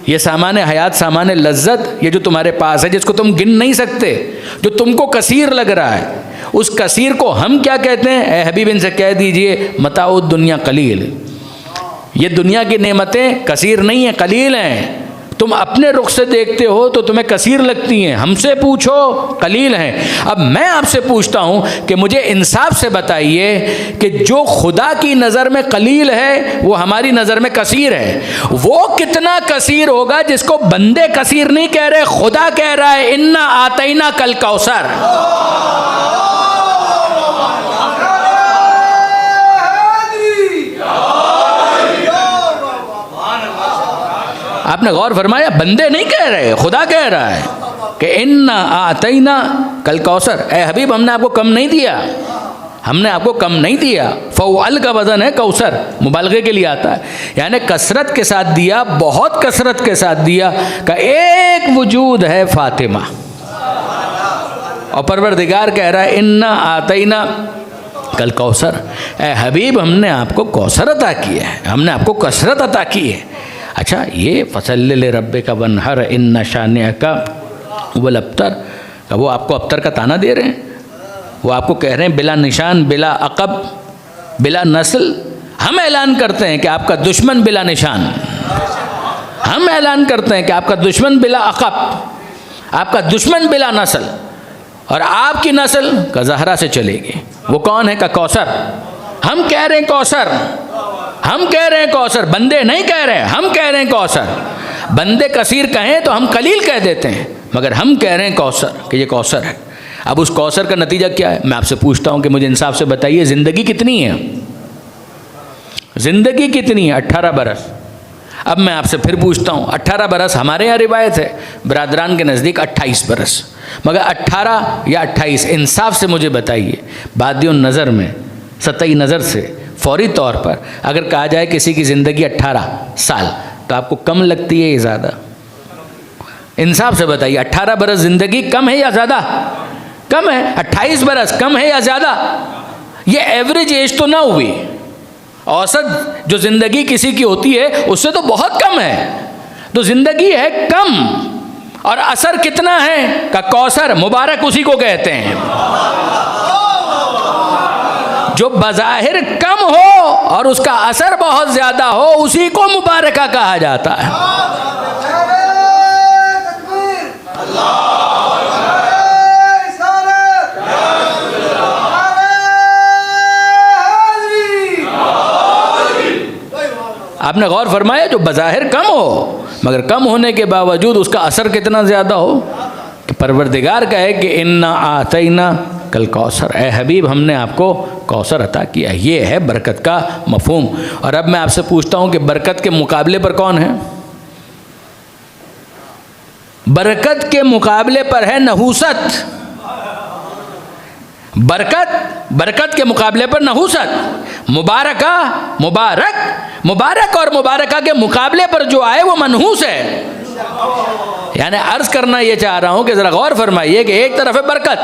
[SPEAKER 1] یہ سامان حیات، سامان لذت، یہ جو تمہارے پاس ہے جس کو تم گن نہیں سکتے، جو تم کو کثیر لگ رہا ہے، اس کثیر کو ہم کیا کہتے ہیں؟ اے حبیب ان سے کہہ دیجئے متاع الدنیا قلیل، یہ دنیا کی نعمتیں کثیر نہیں ہیں، قلیل ہیں۔ تم اپنے رخ سے دیکھتے ہو تو تمہیں کثیر لگتی ہیں، ہم سے پوچھو قلیل ہیں۔ اب میں آپ سے پوچھتا ہوں کہ مجھے انصاف سے بتائیے کہ جو خدا کی نظر میں قلیل ہے وہ ہماری نظر میں کثیر ہے، وہ کتنا کثیر ہوگا جس کو بندے کثیر نہیں کہہ رہے، خدا کہہ رہا ہے انا آتینا کل کوثر۔ آپ نے غور فرمایا، بندے نہیں کہہ رہے، خدا کہہ رہا ہے کہ انا آتینا کل کوثر، اے حبیب ہم نے آپ کو کم نہیں دیا، ہم نے آپ کو کم نہیں دیا۔ فوال کا وزن ہے کوثر، مبالغے کے لیے آتا ہے، یعنی کثرت کے ساتھ دیا، بہت کثرت کے ساتھ دیا، کہ ایک وجود ہے فاطمہ۔ اور پروردگار کہہ رہا ہے انا آتینا کل کوثر، اے حبیب ہم نے آپ کو کوثر عطا کیا ہے، ہم نے آپ کو کثرت عطا کی ہے۔ اچھا، یہ فصل لربک وانحر ان شانئک هو الابتر، وہ آپ کو ابتر کا تانا دے رہے ہیں، وہ آپ کو کہہ رہے ہیں بلا نشان، بلا عقب، بلا نسل۔ ہم اعلان کرتے ہیں کہ آپ کا دشمن بلا نشان، ہم اعلان کرتے ہیں کہ آپ کا دشمن بلا عقب، آپ کا دشمن بلا نسل، اور آپ کی نسل کا زہرا سے چلے گی۔ وہ کون ہے؟ کا کوثر۔ ہم کہہ رہے ہیں کوثر، ہم کہہ رہے ہیں کوثر، بندے نہیں کہہ رہے ہیں، ہم کہہ رہے ہیں کوثر۔ بندے کثیر کہیں تو ہم قلیل کہہ دیتے ہیں، مگر ہم کہہ رہے ہیں کوثر، کہ یہ کوثر ہے۔ اب اس کوثر کا نتیجہ کیا ہے؟ میں آپ سے پوچھتا ہوں کہ مجھے انصاف سے بتائیے، زندگی کتنی ہے؟ زندگی کتنی ہے؟ 18 برس۔ اب میں آپ سے پھر پوچھتا ہوں، 18 برس ہمارے یہاں روایت ہے، برادران کے نزدیک 28 برس، مگر 18 یا 28 انصاف سے مجھے بتائیے، بادی النظر میں، سطحی نظر سے، فوری طور پر اگر کہا جائے کسی کی زندگی 18 سال تو آپ کو کم لگتی ہے یا زیادہ؟ انصاف سے بتائیے، 18 برس زندگی کم ہے یا زیادہ؟ کم ہے۔ 28 برس کم ہے یا زیادہ؟ یہ ایوریج ایج تو نہ ہوئی، اوسط جو زندگی کسی کی ہوتی ہے اس سے تو بہت کم ہے، تو زندگی ہے کم، اور اثر کتنا ہے؟ کا کوثر، مبارک اسی کو کہتے ہیں جو بظاہر کم ہو اور اس کا اثر بہت زیادہ ہو، اسی کو مبارکہ کہا جاتا ہے۔ آپ نے غور فرمایا، جو بظاہر کم ہو مگر کم ہونے کے باوجود اس کا اثر کتنا زیادہ ہو، کہ پروردگار کہے کہ انا آتینا کل کوثر، اے حبیب ہم نے آپ کو کوثر عطا کیا۔ یہ ہے برکت کا مفہوم۔ اور اب میں آپ سے پوچھتا ہوں کہ برکت کے مقابلے پر کون ہے؟ برکت کے مقابلے پر ہے نحوست۔ برکت کے مقابلے پر نحوست۔ مبارکہ، مبارک اور مبارکہ کے مقابلے پر جو آئے وہ منحوس ہے۔ یعنی عرض کرنا یہ چاہ رہا ہوں کہ ذرا غور فرمائیے کہ ایک طرف ہے برکت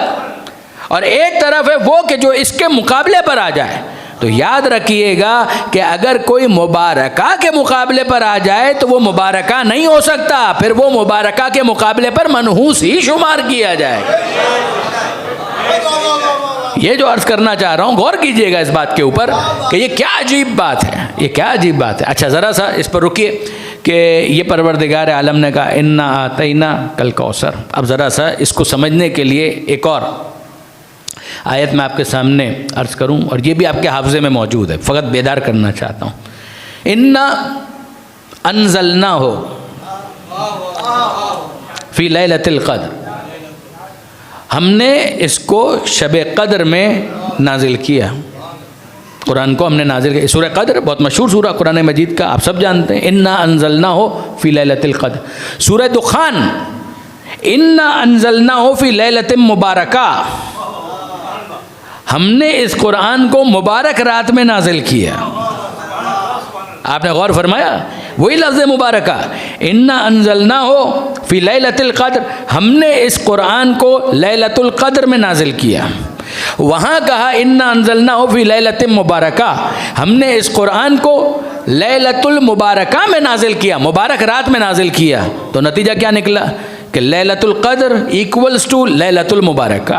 [SPEAKER 1] اور ایک طرف ہے وہ کہ جو اس کے مقابلے پر آ جائے، تو یاد رکھیے گا کہ اگر کوئی مبارکہ کے مقابلے پر آ جائے تو وہ مبارکہ نہیں ہو سکتا، پھر وہ مبارکہ کے مقابلے پر منحوس ہی شمار کیا جائے گا۔ یہ جو عرض کرنا چاہ رہا ہوں، غور کیجئے گا اس بات کے اوپر کہ یہ کیا عجیب بات ہے، یہ کیا عجیب بات ہے۔ اچھا ذرا سا اس پر رکیے کہ یہ پروردگار عالم نے کہا انا آتینا کل کوثر۔ اب ذرا سا اس کو سمجھنے کے لیے ایک اور آیت میں آپ کے سامنے عرض کروں، اور یہ بھی آپ کے حافظے میں موجود ہے، فقط بیدار کرنا چاہتا ہوں۔ انا انزلناہ فی لیلۃ القدر، ہم نے اس کو شب قدر میں نازل کیا۔ قرآن کو ہم نے نازل کیا. سورہ قدر بہت مشہور سورہ قرآن مجید کا، آپ سب جانتے ہیں. انا انزلناہ فی لیلۃ القدر. سورہ دخان انا انزلناہ فی لیلۃ مبارکہ، ہم نے اس قرآن کو مبارک رات میں نازل کیا. آپ نے غور فرمایا؟ وہی لفظ مبارکہ انا انزلناہ فی لیلۃ القدر، ہم نے اس قرآن کو لیلۃ القدر میں نازل کیا. وہاں کہا انا انزلناہ فی لیلۃ مبارکہ، ہم نے اس قرآن کو لیلۃ المبارکہ میں نازل کیا، مبارک رات میں نازل کیا. تو نتیجہ کیا نکلا کہ لیلۃ القدر ایکولز ٹو لیلۃ المبارکہ.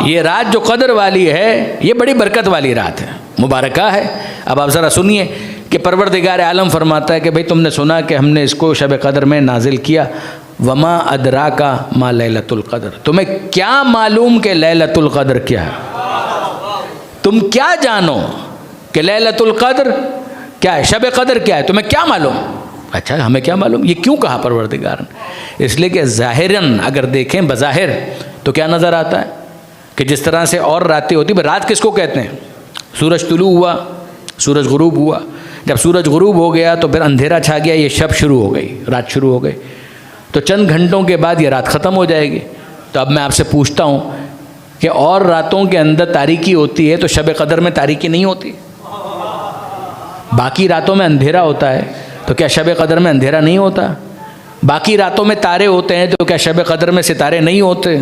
[SPEAKER 1] یہ رات جو قدر والی ہے یہ بڑی برکت والی رات ہے، مبارکہ ہے. اب آپ ذرا سنیے کہ پروردگار عالم فرماتا ہے کہ بھئی تم نے سنا کہ ہم نے اس کو شب قدر میں نازل کیا. وما ادراک ما لیلۃ القدر، تمہیں کیا معلوم کہ لیلۃ القدر کیا ہے؟ تم کیا جانو کہ لیلۃ القدر کیا ہے، شب قدر کیا ہے، تمہیں کیا معلوم؟ اچھا ہمیں کیا معلوم؟ یہ کیوں کہا پروردگار نے؟ اس لیے کہ ظاہراً اگر دیکھیں بظاہر تو کیا نظر آتا ہے کہ جس طرح سے اور راتیں ہوتی ہیں. رات کس کو کہتے ہیں؟ سورج طلوع ہوا، سورج غروب ہوا. جب سورج غروب ہو گیا تو پھر اندھیرا چھا گیا، یہ شب شروع ہو گئی، رات شروع ہو گئی. تو چند گھنٹوں کے بعد یہ رات ختم ہو جائے گی. تو اب میں آپ سے پوچھتا ہوں کہ اور راتوں کے اندر تاریکی ہوتی ہے تو شب قدر میں تاریکی نہیں ہوتی؟ باقی راتوں میں اندھیرا ہوتا ہے تو کیا شب قدر میں اندھیرا نہیں ہوتا؟ باقی راتوں میں تارے ہوتے ہیں تو کیا شب قدر میں ستارے نہیں ہوتے؟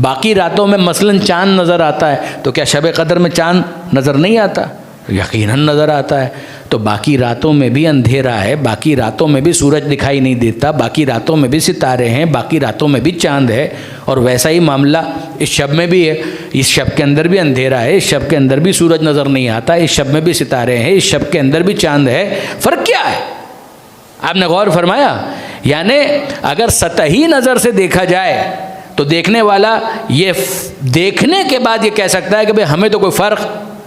[SPEAKER 1] باقی راتوں میں مثلاً چاند نظر آتا ہے تو کیا شب قدر میں چاند نظر نہیں آتا؟ یقیناً نظر آتا ہے. تو باقی راتوں میں بھی اندھیرا ہے، باقی راتوں میں بھی سورج دکھائی نہیں دیتا، باقی راتوں میں بھی ستارے ہیں، باقی راتوں میں بھی چاند ہے. اور ویسا ہی معاملہ اس شب میں بھی ہے. اس شب کے اندر بھی اندھیرا ہے، اس شب کے اندر بھی سورج نظر نہیں آتا، اس شب میں بھی ستارے ہیں، اس شب کے اندر بھی چاند ہے. فرق کیا ہے؟ آپ نے غور فرمایا؟ یعنی اگر سطحی نظر سے دیکھا جائے تو دیکھنے والا یہ دیکھنے کے بعد یہ کہہ سکتا ہے کہ بھئی ہمیں تو کوئی فرق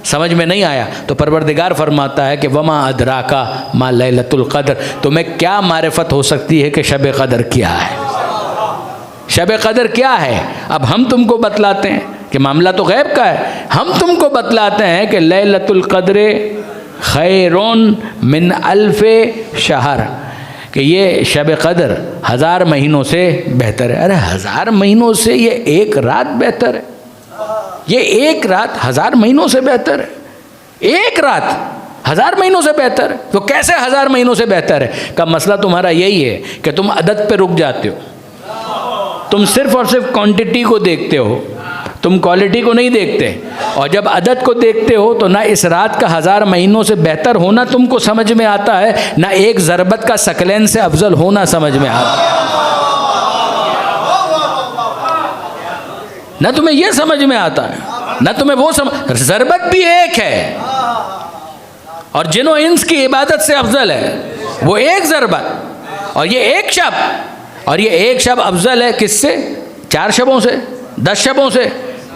[SPEAKER 1] سمجھ میں نہیں آیا. تو پروردگار فرماتا ہے کہ وما ادراکا ما لیلۃ القدر، تمہیں کیا معرفت ہو سکتی ہے کہ شب قدر کیا ہے؟ شب قدر کیا ہے؟ اب ہم تم کو بتلاتے ہیں کہ معاملہ تو غیب کا ہے. ہم تم کو بتلاتے ہیں کہ لیلۃ القدر خیرون من الف شہر، کہ یہ شب قدر 1000 مہینوں سے بہتر ہے. ارے 1000 مہینوں سے یہ ایک رات بہتر ہے. یہ ایک رات 1000 مہینوں سے بہتر ہے. ایک رات 1000 مہینوں سے بہتر ہے. تو کیسے 1000 مہینوں سے بہتر ہے؟ کا مسئلہ تمہارا یہی ہے کہ تم عدد پہ رک جاتے ہو. تم صرف اور صرف کوانٹٹی کو دیکھتے ہو، تم کوالٹی کو نہیں دیکھتے. اور جب عدد کو دیکھتے ہو تو نہ اس رات کا 1000 مہینوں سے بہتر ہونا تم کو سمجھ میں آتا ہے، نہ ایک ضربت کا ثقلین سے افضل ہونا سمجھ میں آتا ہے. نہ تمہیں یہ سمجھ میں آتا ہے، نہ تمہیں وہ ضربت بھی ایک ہے اور جن و انس کی عبادت سے افضل ہے وہ ایک ضربت، اور یہ ایک شب، اور یہ ایک شب افضل ہے کس سے؟ 4 شبوں سے، 10 شبوں سے،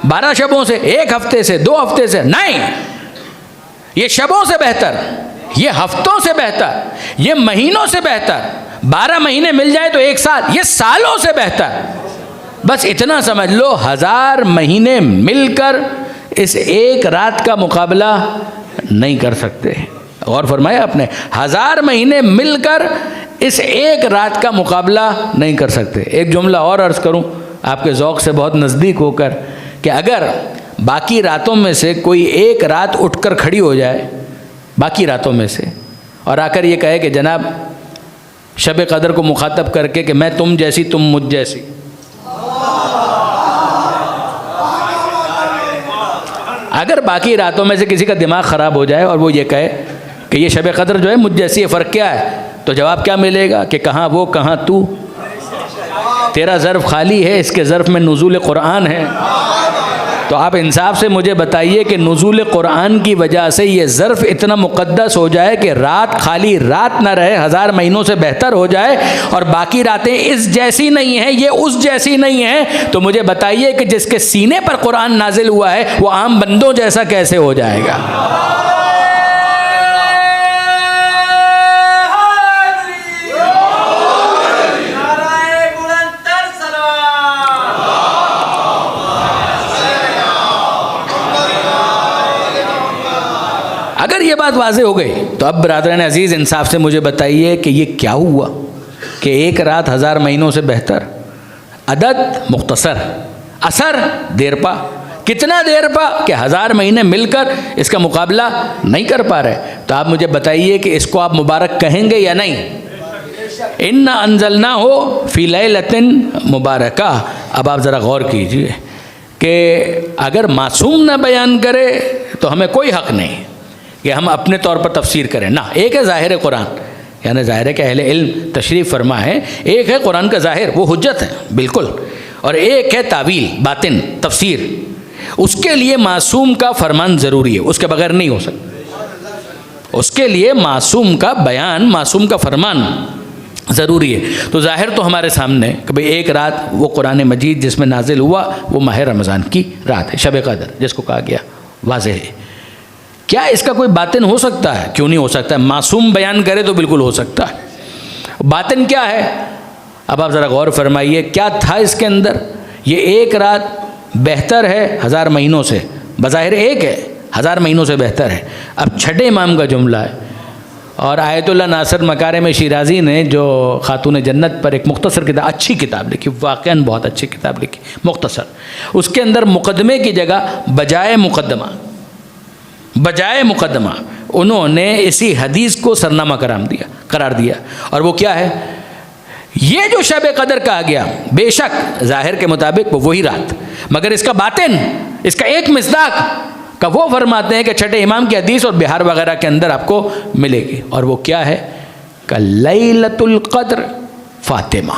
[SPEAKER 1] 12 شبوں سے، 1 ہفتے سے، 2 ہفتے سے نہیں. یہ شبوں سے بہتر، یہ ہفتوں سے بہتر، یہ مہینوں سے بہتر. 12 مہینے مل جائے تو 1 سال، یہ سالوں سے بہتر. بس اتنا سمجھ لو 1000 مہینے مل کر اس ایک رات کا مقابلہ نہیں کر سکتے. غور فرمایا آپ نے؟ 1000 مہینے مل کر اس ایک رات کا مقابلہ نہیں کر سکتے. ایک جملہ اور عرض کروں آپ کے ذوق سے بہت نزدیک ہو کر، کہ اگر باقی راتوں میں سے کوئی ایک رات اٹھ کر کھڑی ہو جائے باقی راتوں میں سے اور آ کر یہ کہے کہ جناب شب قدر کو مخاطب کر کے کہ میں تم جیسی تم مجھ جیسی، اگر باقی راتوں میں سے کسی کا دماغ خراب ہو جائے اور وہ یہ کہے کہ یہ شب قدر جو ہے مجھ جیسی ہے، فرق کیا ہے؟ تو جواب کیا ملے گا کہ کہاں وہ کہاں تو، تیرا ظرف خالی ہے، اس کے ظرف میں نزول قرآن ہے. تو آپ انصاف سے مجھے بتائیے کہ نزول قرآن کی وجہ سے یہ ظرف اتنا مقدس ہو جائے کہ رات خالی رات نہ رہے، 1000 مہینوں سے بہتر ہو جائے، اور باقی راتیں اس جیسی نہیں ہیں، یہ اس جیسی نہیں ہیں، تو مجھے بتائیے کہ جس کے سینے پر قرآن نازل ہوا ہے وہ عام بندوں جیسا کیسے ہو جائے گا؟ اگر یہ بات واضح ہو گئی تو اب برادران عزیز انصاف سے مجھے بتائیے کہ یہ کیا ہوا کہ ایک رات 1000 مہینوں سے بہتر؟ عدد مختصر، اثر دیر پا۔ کتنا دیر پا کہ 1000 مہینے مل کر اس کا مقابلہ نہیں کر پا رہے۔ تو آپ مجھے بتائیے کہ اس کو آپ مبارک کہیں گے یا نہیں؟ اِنَّا أَنزَلْنَاهُ فِي لَيْلَةٍ مُبَارَكَةٍ۔ اب آپ ذرا غور کیجئے کہ اگر معصوم نہ بیان کرے تو ہمیں کوئی حق نہیں کہ ہم اپنے طور پر تفسیر کریں، نہ۔ ایک ہے ظاہر قرآن، یعنی ظاہر ہے کہ اہل علم تشریف فرما ہے، ایک ہے قرآن کا ظاہر، وہ حجت ہے بالکل، اور ایک ہے تعویل باطن تفسیر، اس کے لیے معصوم کا فرمان ضروری ہے، اس کے بغیر نہیں ہو سکتا۔ اس کے لیے معصوم کا بیان، معصوم کا فرمان ضروری ہے۔ تو ظاہر تو ہمارے سامنے کہ بھئی ایک رات وہ قرآن مجید جس میں نازل ہوا وہ ماہ رمضان کی رات ہے، شب قدر جس کو کہا گیا، واضح ہے۔ کیا اس کا کوئی باطن ہو سکتا ہے؟ کیوں نہیں ہو سکتا ہے؟ معصوم بیان کرے تو بالکل ہو سکتا ہے۔ باطن کیا ہے؟ اب آپ ذرا غور فرمائیے کیا تھا اس کے اندر۔ یہ ایک رات بہتر ہے 1000 مہینوں سے، بظاہر ایک ہے، 1000 مہینوں سے بہتر ہے۔ اب چھٹے امام کا جملہ ہے، اور آیت اللہ ناصر مکارم شیرازی نے جو خاتون جنت پر ایک مختصر کتاب، اچھی کتاب لکھی، واقعاً بہت اچھی کتاب لکھی، مختصر، اس کے اندر مقدمے کی جگہ بجائے مقدمہ انہوں نے اسی حدیث کو سرنامہ قرار دیا، اور وہ کیا ہے؟ یہ جو شب قدر کہا گیا بے شک ظاہر کے مطابق وہ وہی رات، مگر اس کا باطن، اس کا ایک مصداق کا وہ فرماتے ہیں کہ چھٹے امام کی حدیث اور بہار وغیرہ کے اندر آپ کو ملے گی، اور وہ کیا ہے؟ کہ لیلۃ القدر فاطمہ۔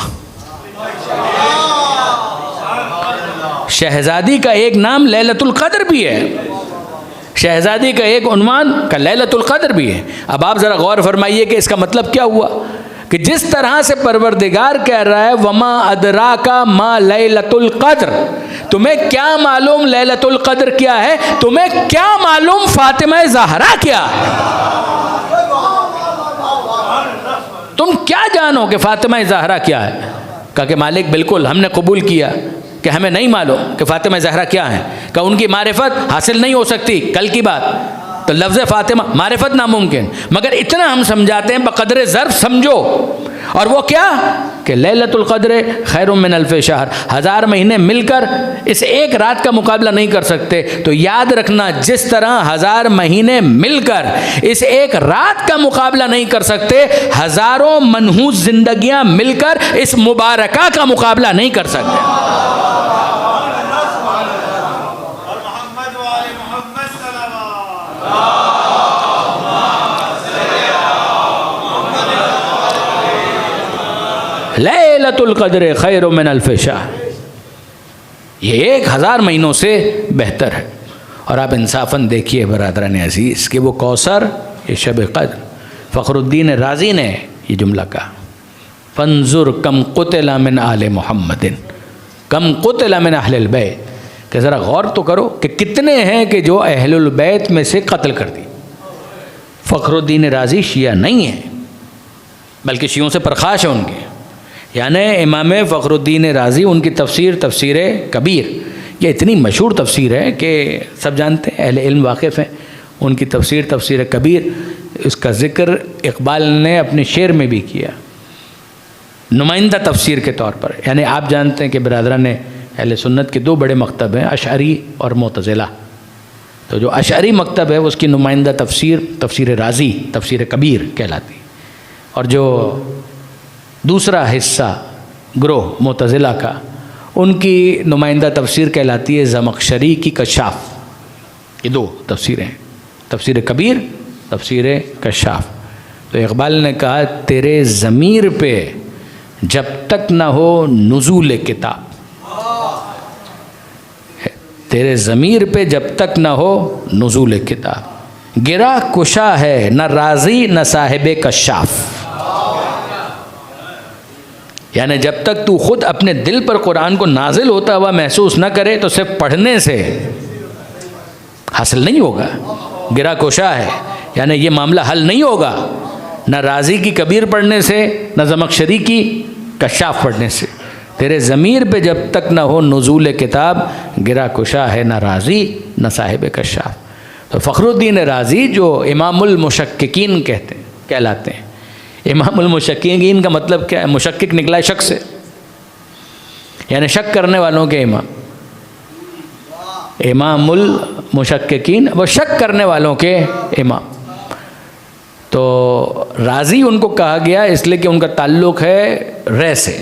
[SPEAKER 1] شہزادی کا ایک نام لیلۃ القدر بھی ہے، شہزادی کا ایک عنوان کا لیلۃ القدر بھی ہے۔ اب آپ ذرا غور فرمائیے کہ اس کا مطلب کیا ہوا کہ جس طرح سے پروردگار کہہ رہا ہے وما ادراک ما لیلۃ القدر، تمہیں کیا معلوم لیلۃ القدر کیا ہے؟ تمہیں کیا معلوم فاطمہ زہرا کیا ہے؟ تم کیا جانو کہ فاطمہ زہرا کیا ہے؟ کہا کہ مالک بالکل ہم نے قبول کیا کہ ہمیں نہیں معلوم کہ فاطمہ زہرا کیا ہے، کہ ان کی معرفت حاصل نہیں ہو سکتی، کل کی بات، تو لفظ فاطمہ معرفت ناممکن، مگر اتنا ہم سمجھاتے ہیں بقدر ظرف سمجھو، اور وہ کیا کہ لیلۃ القدر خیر من الف شہر، 1000 مہینے مل کر اس ایک رات کا مقابلہ نہیں کر سکتے۔ تو یاد رکھنا جس طرح 1000 مہینے مل کر اس ایک رات کا مقابلہ نہیں کر سکتے، ہزاروں منحوس زندگیاں مل کر اس مبارکہ کا مقابلہ نہیں کر سکتے۔ لیلۃ القدر خیر من الف شہر، یہ 1000 مہینوں سے بہتر ہے۔ اور آپ انصافاً دیکھیے برادران عزیز کہ وہ کوثر، یہ شب قدر، فخر الدین رازی نے یہ جملہ کہا، فانظر کم قتل من آل محمد کم قتل من اہل البیت، کہ ذرا غور تو کرو کہ کتنے ہیں کہ جو اہل البیت میں سے قتل کر دی۔ فخر الدین رازی شیعہ نہیں ہے، بلکہ شیعوں سے پرخاش ہے ان کی، یعنی امام فخر الدین رازی، ان کی تفسیر کبیر، یہ اتنی مشہور تفسیر ہے کہ سب جانتے ہیں، اہل علم واقف ہیں، ان کی تفسیر کبیر، اس کا ذکر اقبال نے اپنے شعر میں بھی کیا، نمائندہ تفسیر کے طور پر۔ یعنی آپ جانتے ہیں کہ برادران اہل سنت کے 2 بڑے مکتب ہیں، اشعری اور معتزلہ، تو جو اشعری مکتب ہے اس کی نمائندہ تفسیر رازی، تفسیر کبیر کہلاتی، اور جو دوسرا حصہ گروہ معتزلہ کا، ان کی نمائندہ تفسیر کہلاتی ہے زمخشری کی کشاف۔ یہ 2 تفسیریں ہیں، تفسیر کبیر، تفسیر کشاف۔ تو اقبال نے کہا تیرے ضمیر پہ جب تک نہ ہو نزول کتاب، تیرے ضمیر پہ جب تک نہ ہو نزول کتاب، گرا کشا ہے نہ رازی نہ صاحب کشاف۔ یعنی جب تک تو خود اپنے دل پر قرآن کو نازل ہوتا ہوا محسوس نہ کرے تو صرف پڑھنے سے حاصل نہیں ہوگا، گرا کوشا ہے، یعنی یہ معاملہ حل نہیں ہوگا نہ رازی کی کبیر پڑھنے سے نہ زمخشری کی کشاف پڑھنے سے۔ تیرے ضمیر پہ جب تک نہ ہو نزول کتاب، گرا کشا ہے نہ رازی نہ صاحب کشاف۔ تو فخر الدین رازی جو امام المشککین کہلاتے ہیں. امام المشککین کا مطلب کیا ہے؟ مشکک نکلا ہے شک سے، یعنی شک کرنے والوں کے امام. امام المشککین، وہ شک کرنے والوں کے امام. تو رازی ان کو کہا گیا اس لیے کہ ان کا تعلق ہے رے سے.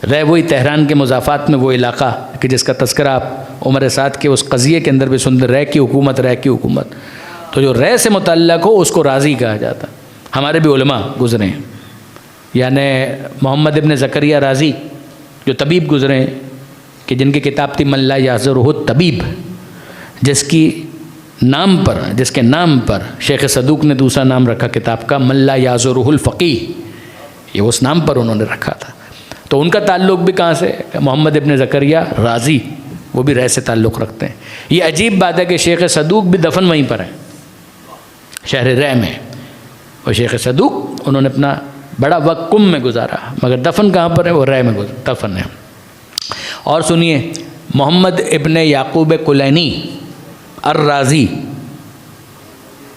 [SPEAKER 1] رے وہی تہران کے مضافات میں وہ علاقہ کہ جس کا تذکرہ آپ عمر سعد کے اس قضیے کے اندر بھی سنتے، رے کی حکومت، رے کی حکومت. تو جو رے سے متعلق ہو اس کو رازی کہا جاتا. ہمارے بھی علماء گزرے ہیں، یعنی محمد ابن زکریہ رازی جو طبیب گزرے ہیں، کہ جن کی کتاب تھی من لا یعذرہ الطبیب، جس کے نام پر شیخ صدوق نے دوسرا نام رکھا کتاب کا من لا یعذرہ الفقیہ، یہ اس نام پر انہوں نے رکھا تھا. تو ان کا تعلق بھی کہاں سے؟ محمد ابن زکریہ رازی، وہ بھی رے سے تعلق رکھتے ہیں. یہ عجیب بات ہے کہ شیخ صدوق بھی دفن وہیں پر ہیں، شہر رے میں. اور شیخ صدوق انہوں نے اپنا بڑا وقت قم میں گزارا، مگر دفن کہاں پر ہے؟ وہ رے میں دفن ہے. اور سنیے، محمد ابن یعقوب کلینی الرازی،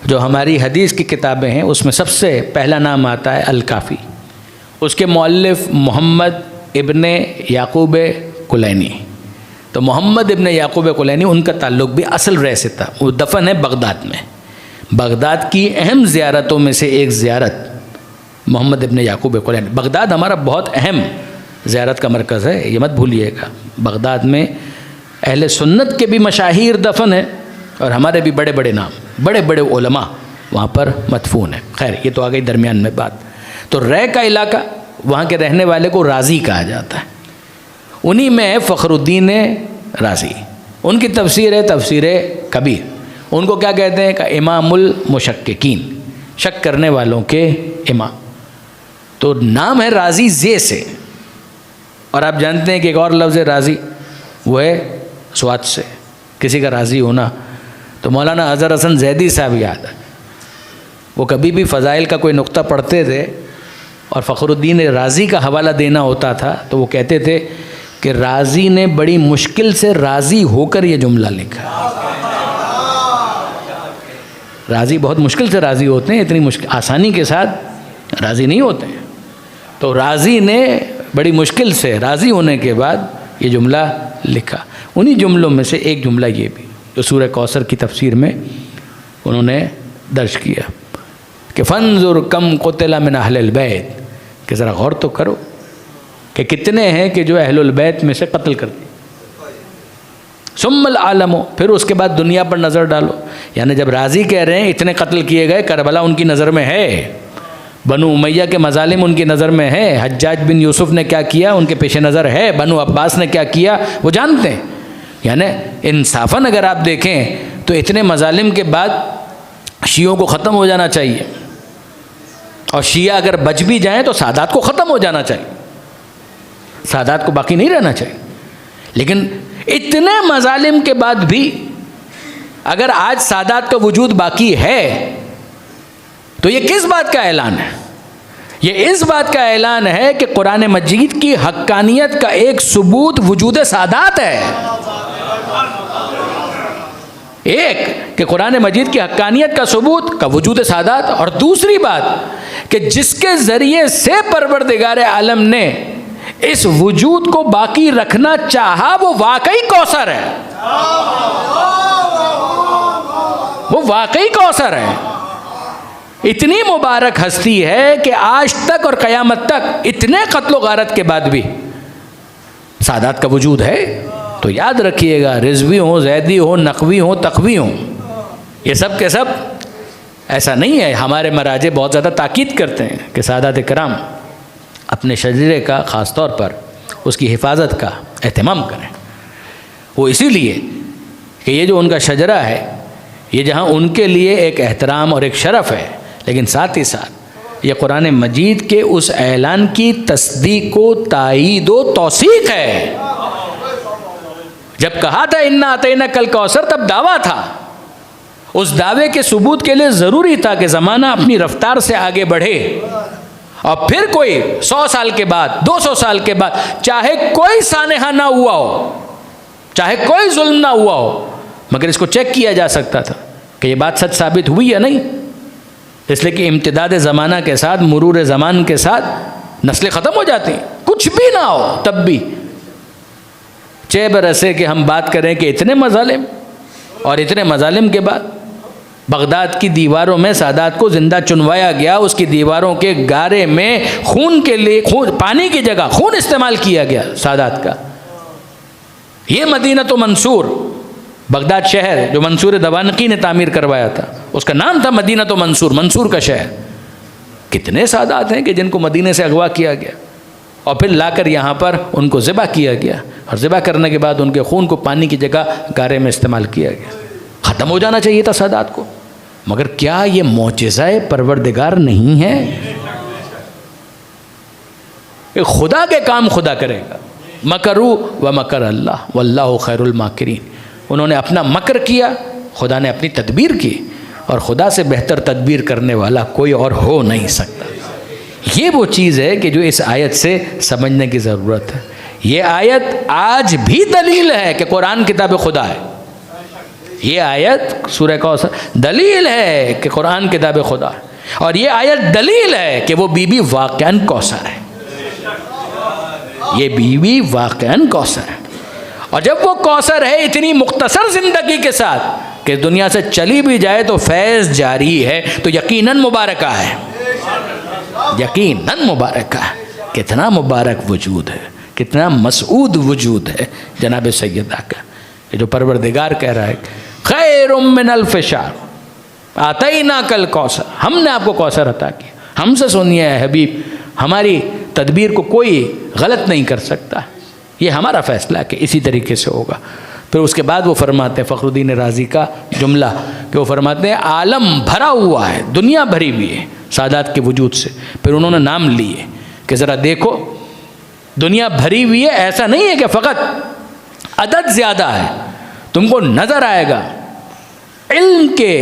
[SPEAKER 1] جو ہماری حدیث کی کتابیں ہیں اس میں سب سے پہلا نام آتا ہے الکافی. اس کے مؤلف محمد ابن یعقوب کلینی. تو محمد ابن یعقوب کلینی، ان کا تعلق بھی اصل رے سے تھا. وہ دفن ہے بغداد میں. بغداد کی اہم زیارتوں میں سے ایک زیارت محمد ابن یعقوب کلینی. بغداد ہمارا بہت اہم زیارت کا مرکز ہے، یہ مت بھولیے گا. بغداد میں اہل سنت کے بھی مشاہیر دفن ہیں، اور ہمارے بھی بڑے بڑے نام، بڑے بڑے علماء وہاں پر مدفون ہیں. خیر، یہ تو آ گئی درمیان میں بات. تو رے کا علاقہ، وہاں کے رہنے والے کو رازی کہا جاتا ہے. انہی میں فخر الدین رازی. ان کی تفسیر ہے تفسیر کبیر. ان کو کیا کہتے ہیں؟ کہ امام المشککین، شک کرنے والوں کے امام. تو نام ہے رازی زے سے. اور آپ جانتے ہیں کہ ایک اور لفظ ہے رازی، وہ ہے سواد سے، کسی کا راضی ہونا. تو مولانا اظہر حسن زیدی صاحب یاد ہے، وہ کبھی بھی فضائل کا کوئی نقطہ پڑھتے تھے اور فخر الدین رازی کا حوالہ دینا ہوتا تھا تو وہ کہتے تھے کہ رازی نے بڑی مشکل سے راضی ہو کر یہ جملہ لکھا. راضی بہت مشکل سے راضی ہوتے ہیں، اتنی آسانی کے ساتھ راضی نہیں ہوتے ہیں. تو راضی نے بڑی مشکل سے راضی ہونے کے بعد یہ جملہ لکھا. انہی جملوں میں سے ایک جملہ یہ بھی جو سورہ کوثر کی تفسیر میں انہوں نے درج کیا کہ فانظر کم قتل من اہل البیت، کہ ذرا غور تو کرو کہ کتنے ہیں کہ جو اہل البیت میں سے قتل کر دی. ثم العالم، پھر اس کے بعد دنیا پر نظر ڈالو. یعنی جب راضی کہہ رہے ہیں اتنے قتل کیے گئے، کربلا ان کی نظر میں ہے، بنو امیہ کے مظالم ان کی نظر میں ہے، حجاج بن یوسف نے کیا کیا ان کے پیش نظر ہے، بنو عباس نے کیا کیا وہ جانتے ہیں. یعنی انصافاً اگر آپ دیکھیں تو اتنے مظالم کے بعد شیعوں کو ختم ہو جانا چاہیے، اور شیعہ اگر بچ بھی جائیں تو سادات کو ختم ہو جانا چاہیے، سادات کو باقی نہیں رہنا چاہیے. لیکن اتنے مظالم کے بعد بھی اگر آج سادات کا وجود باقی ہے تو یہ کس بات کا اعلان ہے؟ یہ اس بات کا اعلان ہے کہ قرآن مجید کی حقانیت کا ایک ثبوت وجود سادات ہے. ایک کہ قرآن مجید کی حقانیت کا ثبوت کا وجود سادات، اور دوسری بات کہ جس کے ذریعے سے پروردگار عالم نے اس وجود کو باقی رکھنا چاہا وہ واقعی کوثر ہے، وہ واقعی کوثر ہے. اتنی مبارک ہستی ہے کہ آج تک اور قیامت تک اتنے قتل و غارت کے بعد بھی سادات کا وجود ہے. تو یاد رکھیے گا، رضوی ہوں، زیدی ہوں، نقوی ہوں، تقوی ہوں، یہ سب کے سب ایسا نہیں ہے. ہمارے مراجع بہت زیادہ تاکید کرتے ہیں کہ سادات کرام اپنے شجرے کا خاص طور پر اس کی حفاظت کا اہتمام کریں. وہ اسی لیے کہ یہ جو ان کا شجرہ ہے یہ جہاں ان کے لیے ایک احترام اور ایک شرف ہے، لیکن ساتھ ہی ساتھ یہ قرآن مجید کے اس اعلان کی تصدیق و تائید و توثیق ہے. جب کہا تھا انا اعطیناک الکوثر تب دعویٰ تھا. اس دعوے کے ثبوت کے لیے ضروری تھا کہ زمانہ اپنی رفتار سے آگے بڑھے، اور پھر کوئی 100 سال کے بعد 200 سال کے بعد چاہے کوئی سانحہ نہ ہوا ہو، چاہے کوئی ظلم نہ ہوا ہو، مگر اس کو چیک کیا جا سکتا تھا کہ یہ بات سچ ثابت ہوئی یا نہیں، اس لیے کہ امتداد زمانہ کے ساتھ، مرور زمان کے ساتھ نسلیں ختم ہو جاتی ہیں، کچھ بھی نہ ہو تب بھی 6 برسے کہ ہم بات کریں کہ اتنے مظالم، اور اتنے مظالم کے بعد بغداد کی دیواروں میں سادات کو زندہ چنوایا گیا، اس کی دیواروں کے گارے میں خون کے لیے پانی کی جگہ خون استعمال کیا گیا سادات کا۔ یہ مدینہ تو منصور، بغداد شہر جو منصور دوانقی نے تعمیر کروایا تھا، اس کا نام تھا مدینہ تو منصور، منصور کا شہر۔ کتنے سادات ہیں کہ جن کو مدینہ سے اغوا کیا گیا اور پھر لا کر یہاں پر ان کو ذبح کیا گیا، اور ذبح کرنے کے بعد ان کے خون کو پانی کی جگہ گارے میں استعمال کیا گیا۔ ختم ہو جانا چاہیے تھا سادات کو، مگر کیا یہ معجزہ پروردگار نہیں ہے؟ خدا کے کام خدا کرے گا۔ مکروا ومکر اللہ واللہ خیر الماکرین۔ انہوں نے اپنا مکر کیا، خدا نے اپنی تدبیر کی، اور خدا سے بہتر تدبیر کرنے والا کوئی اور ہو نہیں سکتا۔ یہ وہ چیز ہے کہ جو اس آیت سے سمجھنے کی ضرورت ہے۔ یہ آیت آج بھی دلیل ہے کہ قرآن کتاب خدا ہے۔ یہ آیت سورہ کوثر دلیل ہے کہ قرآن کتاب خدا ہے، اور یہ آیت دلیل ہے کہ وہ بی بی واقعاً کوثر ہے۔ یہ بی بی واقعاً کوثر ہے، اور جب وہ کوثر ہے اتنی مختصر زندگی کے ساتھ کہ دنیا سے چلی بھی جائے تو فیض جاری ہے، تو یقیناً مبارکہ ہے، یقیناً مبارکہ ہے۔ کتنا مبارک وجود ہے، کتنا مسعود وجود ہے جناب سیدہ کا، یہ جو پروردگار کہہ رہا ہے خیر من الف شہر آتیناک الکوثر، ہم نے آپ کو کوثر عطا کیا، ہم سے سنیے اے حبیب، ہماری تدبیر کو کوئی غلط نہیں کر سکتا، یہ ہمارا فیصلہ ہے کہ اسی طریقے سے ہوگا۔ پھر اس کے بعد وہ فرماتے ہیں فخر الدین رازی کا جملہ کہ وہ فرماتے ہیں عالم بھرا ہوا ہے، دنیا بھری ہوئی ہے سادات کے وجود سے۔ پھر انہوں نے نام لیے کہ ذرا دیکھو دنیا بھری ہوئی ہے، ایسا نہیں ہے کہ فقط عدد زیادہ ہے، تم کو نظر آئے گا علم کے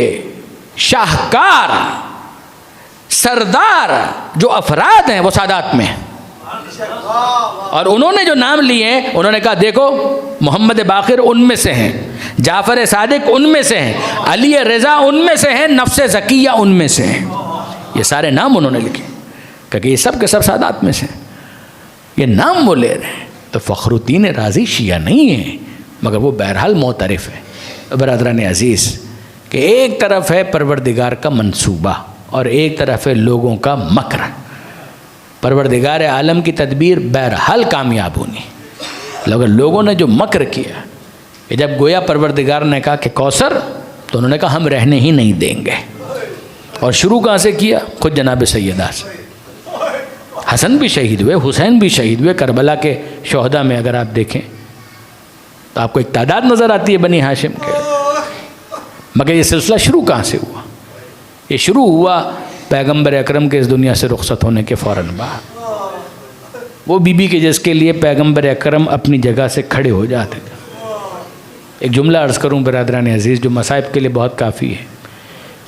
[SPEAKER 1] شاہکار سردار جو افراد ہیں وہ سادات میں ہیں۔ اور انہوں نے جو نام لیے ہیں، انہوں نے کہا دیکھو محمد باقر ان میں سے ہیں، جعفر صادق ان میں سے ہیں، علی رضا ان میں سے ہیں، نفس زکیہ ان میں سے ہیں۔ یہ سارے نام انہوں نے لکھے کہ یہ سب کے سب سادات میں سے ہیں، یہ نام وہ لے رہے ہیں۔ تو فخر الدین رازی شیعہ نہیں ہیں، مگر وہ بہرحال معترف ہے۔ برادران عزیز کہ ایک طرف ہے پروردگار کا منصوبہ اور ایک طرف ہے لوگوں کا مکر۔ پروردگار عالم کی تدبیر بہرحال کامیاب ہونی، لیکن لوگوں نے جو مکر کیا، کہ جب گویا پروردگار نے کہا کہ کوثر، تو انہوں نے کہا ہم رہنے ہی نہیں دیں گے۔ اور شروع کہاں سے کیا؟ خود جناب سیدہ سے۔ حسن بھی شہید ہوئے، حسین بھی شہید ہوئے، کربلا کے شہداء میں اگر آپ دیکھیں تو آپ کو ایک تعداد نظر آتی ہے بنی ہاشم کے۔ مگر یہ سلسلہ شروع کہاں سے ہوا؟ یہ شروع ہوا پیغمبر اکرم کے اس دنیا سے رخصت ہونے کے فوراً بعد۔ وہ بی بی کے جس کے لیے پیغمبر اکرم اپنی جگہ سے کھڑے ہو جاتے تھے۔ ایک جملہ عرض کروں برادران عزیز جو مصائب کے لیے بہت کافی ہے،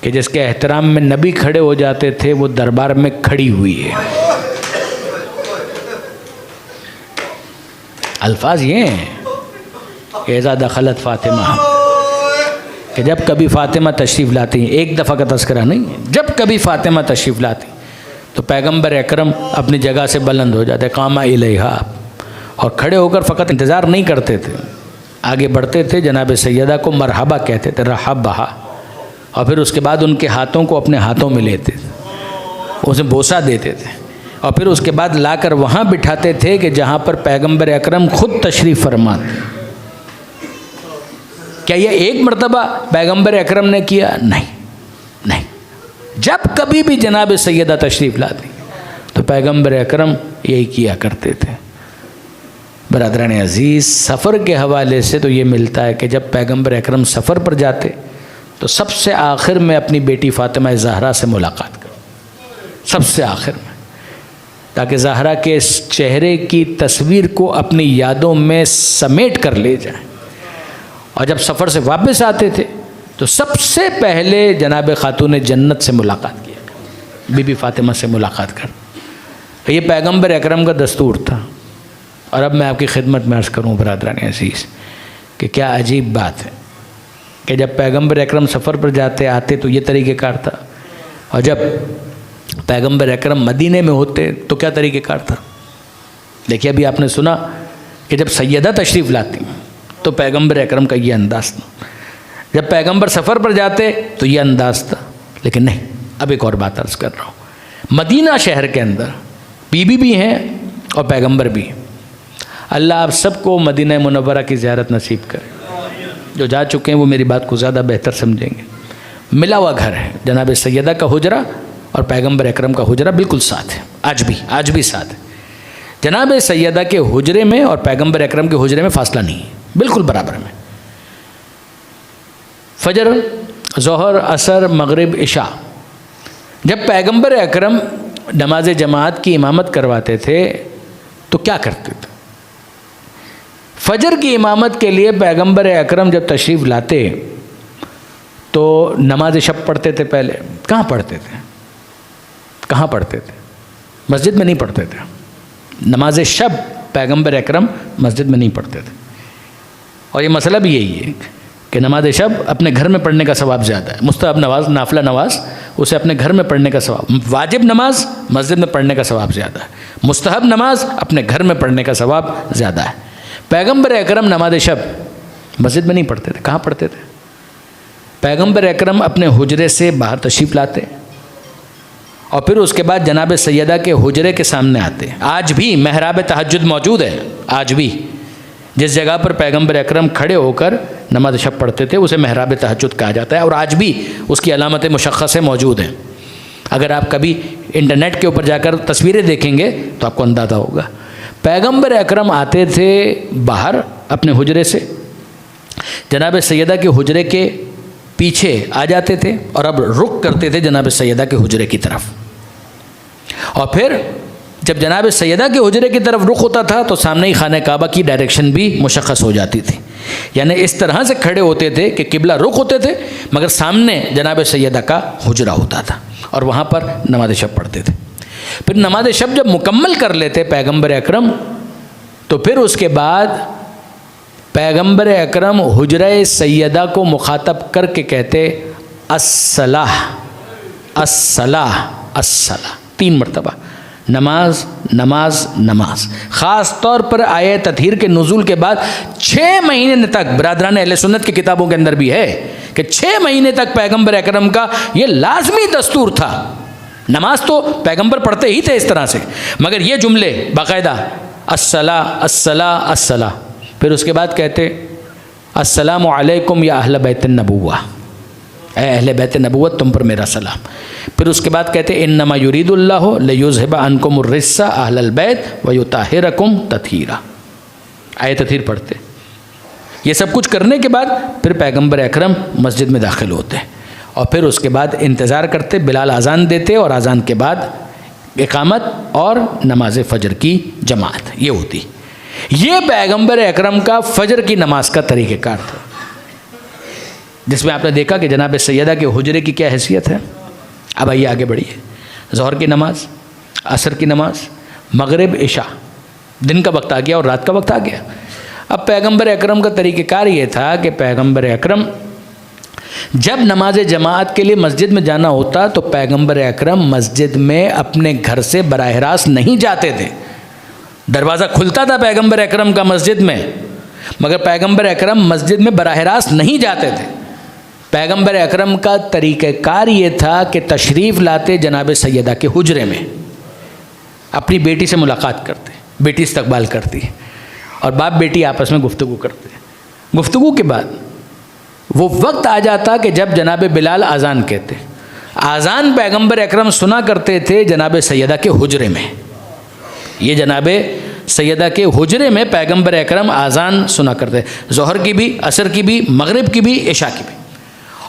[SPEAKER 1] کہ جس کے احترام میں نبی کھڑے ہو جاتے تھے وہ دربار میں کھڑی ہوئی ہے۔ الفاظ یہ ہیں کہ اذا دخلت فاطمہ، کہ جب کبھی فاطمہ تشریف لاتی ہیں، ایک دفعہ کا تذکرہ نہیں ہے، جب کبھی فاطمہ تشریف لاتی تو پیغمبر اکرم اپنی جگہ سے بلند ہو جاتے، قام الیہا، اور کھڑے ہو کر فقط انتظار نہیں کرتے تھے، آگے بڑھتے تھے، جناب سیدہ کو مرحبا کہتے تھے، رحب بہا، اور پھر اس کے بعد ان کے ہاتھوں کو اپنے ہاتھوں میں لیتے تھے، اسے بوسہ دیتے تھے، اور پھر اس کے بعد لا کر وہاں بٹھاتے تھے کہ جہاں پر پیغمبر اکرم خود تشریف فرماتے۔ کیا یہ ایک مرتبہ پیغمبر اکرم نے کیا؟ نہیں، جب کبھی بھی جناب سیدہ تشریف لاتی تو پیغمبر اکرم یہی کیا کرتے تھے۔ برادران عزیز سفر کے حوالے سے تو یہ ملتا ہے کہ جب پیغمبر اکرم سفر پر جاتے تو سب سے آخر میں اپنی بیٹی فاطمہ زہرا سے ملاقات کرتے، سب سے آخر میں، تاکہ زہرا کے چہرے کی تصویر کو اپنی یادوں میں سمیٹ کر لے جائیں۔ اور جب سفر سے واپس آتے تھے تو سب سے پہلے جناب خاتون جنت سے ملاقات کیا، بی بی فاطمہ سے ملاقات کر۔ یہ پیغمبر اکرم کا دستور تھا۔ اور اب میں آپ کی خدمت میں عرض کروں برادران عزیز کہ کیا عجیب بات ہے کہ جب پیغمبر اکرم سفر پر جاتے آتے تو یہ طریقہ کار تھا، اور جب پیغمبر اکرم مدینے میں ہوتے تو کیا طریقہ کار تھا؟ دیکھیے ابھی آپ نے سنا کہ جب سیدہ تشریف لاتی تو پیغمبر اکرم کا یہ انداز تھا، جب پیغمبر سفر پر جاتے تو یہ انداز تھا. لیکن نہیں، اب ایک اور بات عرض کر رہا ہوں، مدینہ شہر کے اندر بی بی بھی ہیں اور پیغمبر بھی ہیں. اللہ آپ سب کو مدینہ منورہ کی زیارت نصیب کرے. جو جا چکے ہیں وہ میری بات کو زیادہ بہتر سمجھیں گے. ملا ہوا گھر ہے، جناب سیدہ کا حجرہ اور پیغمبر اکرم کا حجرہ بالکل ساتھ ہے، آج بھی ساتھ ہے. جناب سیدہ کے حجرے میں اور پیغمبر اکرم کے حجرے میں فاصلہ نہیں ہے، بالکل برابر میں. فجر، ظہر، عصر، مغرب، عشاء، جب پیغمبر اکرم نماز جماعت کی امامت کرواتے تھے تو کیا کرتے تھے؟ فجر کی امامت کے لیے پیغمبر اکرم جب تشریف لاتے تو نماز شب پڑھتے تھے. پہلے کہاں پڑھتے تھے؟ مسجد میں نہیں پڑھتے تھے. نماز شب پیغمبر اکرم مسجد میں نہیں پڑھتے تھے. اور یہ مسئلہ بھی یہی ہے کہ نماز شب اپنے گھر میں پڑھنے کا ثواب زیادہ ہے. مستحب نماز، نافلہ نماز، اسے اپنے گھر میں پڑھنے کا ثواب. واجب نماز مسجد میں پڑھنے کا ثواب زیادہ ہے. مستحب نماز اپنے گھر میں پڑھنے کا ثواب زیادہ ہے. پیغمبر اکرم نماز شب مسجد میں نہیں پڑھتے تھے. کہاں پڑھتے تھے؟ پیغمبر اکرم اپنے حجرے سے باہر تشریف لاتے اور پھر اس کے بعد جناب سیدہ کے حجرے کے سامنے آتے. آج بھی محراب تہجد موجود ہے. آج بھی جس جگہ پر پیغمبر اکرم کھڑے ہو کر نماز شب پڑھتے تھے اسے محراب تہجد کہا جاتا ہے، اور آج بھی اس کی علامت مشخص موجود ہیں. اگر آپ کبھی انٹرنیٹ کے اوپر جا کر تصویریں دیکھیں گے تو آپ کو اندازہ ہوگا. پیغمبر اکرم آتے تھے باہر اپنے حجرے سے، جناب سیدہ کے حجرے کے پیچھے آ جاتے تھے اور اب رخ کرتے تھے جناب سیدہ کے حجرے کی طرف. اور پھر جب جناب سیدہ کے حجرے کی طرف رخ ہوتا تھا تو سامنے ہی خانہ کعبہ کی ڈائریکشن بھی مشخص ہو جاتی تھی. یعنی اس طرح سے کھڑے ہوتے تھے کہ قبلہ رخ ہوتے تھے مگر سامنے جناب سیدہ کا حجرہ ہوتا تھا اور وہاں پر نماز شب پڑھتے تھے. پھر نماز شب جب مکمل کر لیتے پیغمبر اکرم تو پھر اس کے بعد پیغمبر اکرم حجرہ سیدہ کو مخاطب کر کے کہتے الصلاۃ الصلاۃ الصلاۃ 3 مرتبہ. نماز نماز نماز. خاص طور پر آیہ تطہیر کے نزول کے بعد 6 مہینے تک برادران اہل سنت کی کتابوں کے اندر بھی ہے کہ 6 مہینے تک پیغمبر اکرم کا یہ لازمی دستور تھا. نماز تو پیغمبر پڑھتے ہی تھے اس طرح سے، مگر یہ جملے باقاعدہ الصلاۃ الصلاۃ الصلاۃ. پھر اس کے بعد کہتے السلام علیکم یا اہل بیت النبوہ، اے اہل بیت نبوت تم پر میرا سلام. پھر اس کے بعد کہتے انما یرید اللہ لیذھب عنکم الرجس اہل البیت ویطہرکم تطہیرا. آیت تطہیر پڑھتے. یہ سب کچھ کرنے کے بعد پھر پیغمبر اکرم مسجد میں داخل ہوتے اور پھر اس کے بعد انتظار کرتے. بلال اذان دیتے اور اذان کے بعد اقامت اور نماز فجر کی جماعت یہ ہوتی. یہ پیغمبر اکرم کا فجر کی نماز کا طریقہ کار تھا، جس میں آپ نے دیکھا کہ جناب سیدہ کے حجرے کی کیا حیثیت ہے. اب آئیے آگے بڑھیے. ظہر کی نماز، عصر کی نماز، مغرب، عشاء، دن کا وقت آ گیا اور رات کا وقت آ گیا. اب پیغمبر اکرم کا طریقہ کار یہ تھا کہ پیغمبر اکرم جب نماز جماعت کے لیے مسجد میں جانا ہوتا تو پیغمبر اکرم مسجد میں اپنے گھر سے براہ راست نہیں جاتے تھے. دروازہ کھلتا تھا پیغمبر اکرم کا مسجد میں، مگر پیغمبر اکرم مسجد میں براہ راست نہیں جاتے تھے. پیغمبر اکرم کا طریقہ کار یہ تھا کہ تشریف لاتے جناب سیدہ کے حجرے میں، اپنی بیٹی سے ملاقات کرتے، بیٹی استقبال کرتی اور باپ بیٹی آپس میں گفتگو کرتے. گفتگو کے بعد وہ وقت آ جاتا کہ جب جناب بلال اذان کہتے. اذان پیغمبر اکرم سنا کرتے تھے جناب سیدہ کے حجرے میں. یہ جناب سیدہ کے حجرے میں پیغمبر اکرم اذان سنا کرتے، ظہر کی بھی، عصر کی بھی، مغرب کی بھی، عشاء کی بھی.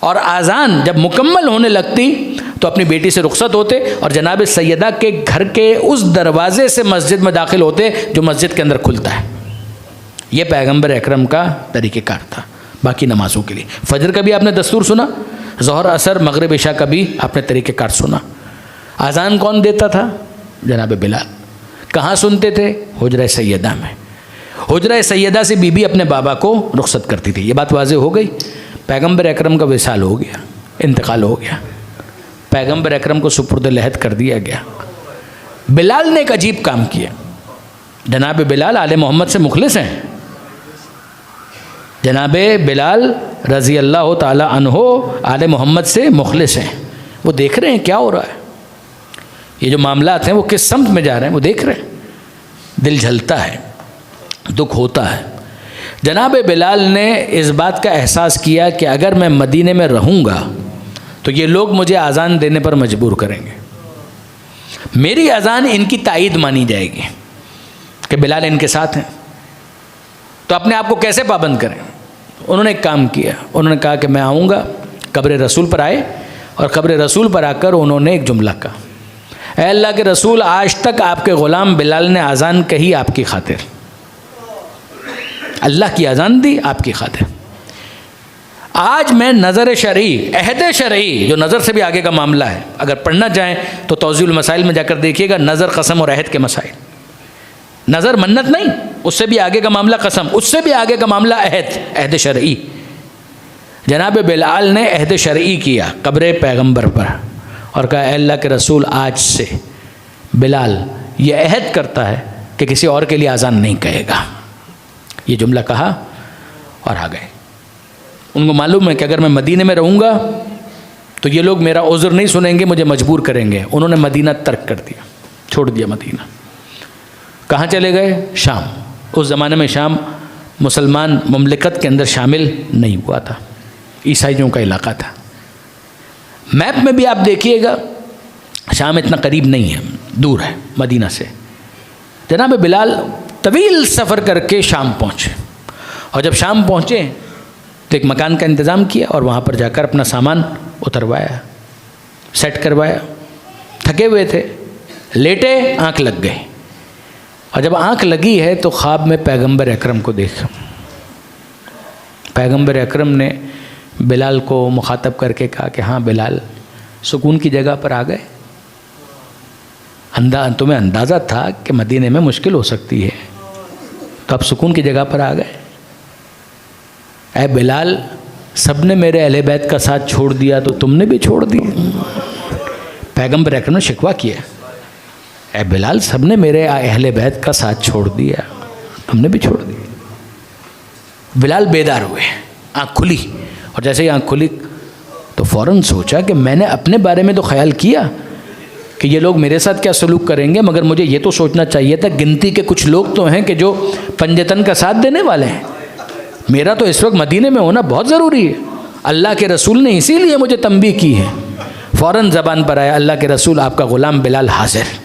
[SPEAKER 1] اور اذان جب مکمل ہونے لگتی تو اپنی بیٹی سے رخصت ہوتے اور جناب سیدہ کے گھر کے اس دروازے سے مسجد میں داخل ہوتے جو مسجد کے اندر کھلتا ہے. یہ پیغمبر اکرم کا طریقہ کار تھا باقی نمازوں کے لیے. فجر کا بھی آپ نے دستور سنا، ظہر، عصر، مغرب، عشاء کا بھی آپ نے طریقہ کار سنا. اذان کون دیتا تھا؟ جناب بلال. کہاں سنتے تھے؟ حجرہ سیدہ میں. حجرہ سیدہ سے بی بی اپنے بابا کو رخصت کرتی تھی. یہ بات واضح ہو گئی.
[SPEAKER 2] پیغمبر اکرم کا وصال ہو گیا، انتقال ہو گیا، پیغمبر اکرم کو سپرد لحد کر دیا گیا۔ بلال نے ایک عجیب کام کیا۔ جناب بلال آل محمد سے مخلص ہیں، جناب بلال رضی اللہ تعالی عنہ آل محمد سے مخلص ہیں۔ وہ دیکھ رہے ہیں کیا ہو رہا ہے، یہ جو معاملات ہیں وہ کس سمت میں جا رہے ہیں، وہ دیکھ رہے ہیں، دل جھلتا ہے، دکھ ہوتا ہے۔ جناب بلال نے اس بات کا احساس کیا کہ اگر میں مدینے میں رہوں گا تو یہ لوگ مجھے اذان دینے پر مجبور کریں گے، میری اذان ان کی تائید مانی جائے گی کہ بلال ان کے ساتھ ہیں، تو اپنے آپ کو کیسے پابند کریں۔ انہوں نے ایک کام کیا، انہوں نے کہا کہ میں آؤں گا، قبر رسول پر آئے اور قبر رسول پر آ کر انہوں نے ایک جملہ کہا، اے اللہ کے رسول، آج تک آپ کے غلام بلال نے اذان کہی آپ کی خاطر، اللہ کی اذان دی آپ کی خاطر۔ آج میں نظر شرعی، عہد شرعی، جو نظر سے بھی آگے کا معاملہ ہے، اگر پڑھنا چاہیں تو توضیح المسائل میں جا کر دیکھیے گا، نظر، قسم اور عہد کے مسائل۔ نظر منت نہیں، اس سے بھی آگے کا معاملہ قسم، اس سے بھی آگے کا معاملہ عہد شرعی۔ جناب بلال نے عہد شرعی کیا قبر پیغمبر پر اور کہا، اے اللہ کے رسول، آج سے بلال یہ عہد کرتا ہے کہ کسی اور کے لیے اذان نہیں کہے گا۔ یہ جملہ کہا اور آ گئے۔ ان کو معلوم ہے کہ اگر میں مدینے میں رہوں گا تو یہ لوگ میرا عذر نہیں سنیں گے، مجھے مجبور کریں گے۔ انہوں نے مدینہ ترک کر دیا، چھوڑ دیا مدینہ۔ کہاں چلے گئے؟ شام۔ اس زمانے میں شام مسلمان مملکت کے اندر شامل نہیں ہوا تھا، عیسائیوں کا علاقہ تھا۔ میپ میں بھی آپ دیکھیے گا شام اتنا قریب نہیں ہے، دور ہے مدینہ سے۔ جناب بلال طویل سفر کر کے شام پہنچے، اور جب شام پہنچے تو ایک مکان کا انتظام کیا اور وہاں پر جا کر اپنا سامان اتروایا، سیٹ کروایا۔ تھکے ہوئے تھے، لیٹے، آنکھ لگ گئی، اور جب آنکھ لگی ہے تو خواب میں پیغمبر اکرم کو دیکھا۔ پیغمبر اکرم نے بلال کو مخاطب کر کے کہا کہ ہاں بلال، سکون کی جگہ پر آ گئے؟ تمہیں اندازہ تھا کہ مدینے میں مشکل ہو سکتی ہے، تو اب سکون کی جگہ پر آ گئے؟ اے بلال، سب نے میرے اہل بیت کا ساتھ چھوڑ دیا تو تم نے بھی چھوڑ دیا۔ پیغمبر اکرم نے شکوہ کیا، اے بلال، سب نے میرے اہل بیت کا ساتھ چھوڑ دیا، تم نے بھی چھوڑ دیا۔ بلال بیدار ہوئے، آنکھ کھلی، اور جیسے ہی آنکھ کھلی تو فوراً سوچا کہ میں نے اپنے بارے میں تو خیال کیا کہ یہ لوگ میرے ساتھ کیا سلوک کریں گے، مگر مجھے یہ تو سوچنا چاہیے تھا گنتی کے کچھ لوگ تو ہیں کہ جو پنجتن کا ساتھ دینے والے ہیں۔ میرا تو اس وقت مدینے میں ہونا بہت ضروری ہے، اللہ کے رسول نے اسی لیے مجھے تنبیہ کی ہے۔ فوراً زبان پر آیا، اللہ کے رسول، آپ کا غلام بلال حاضر۔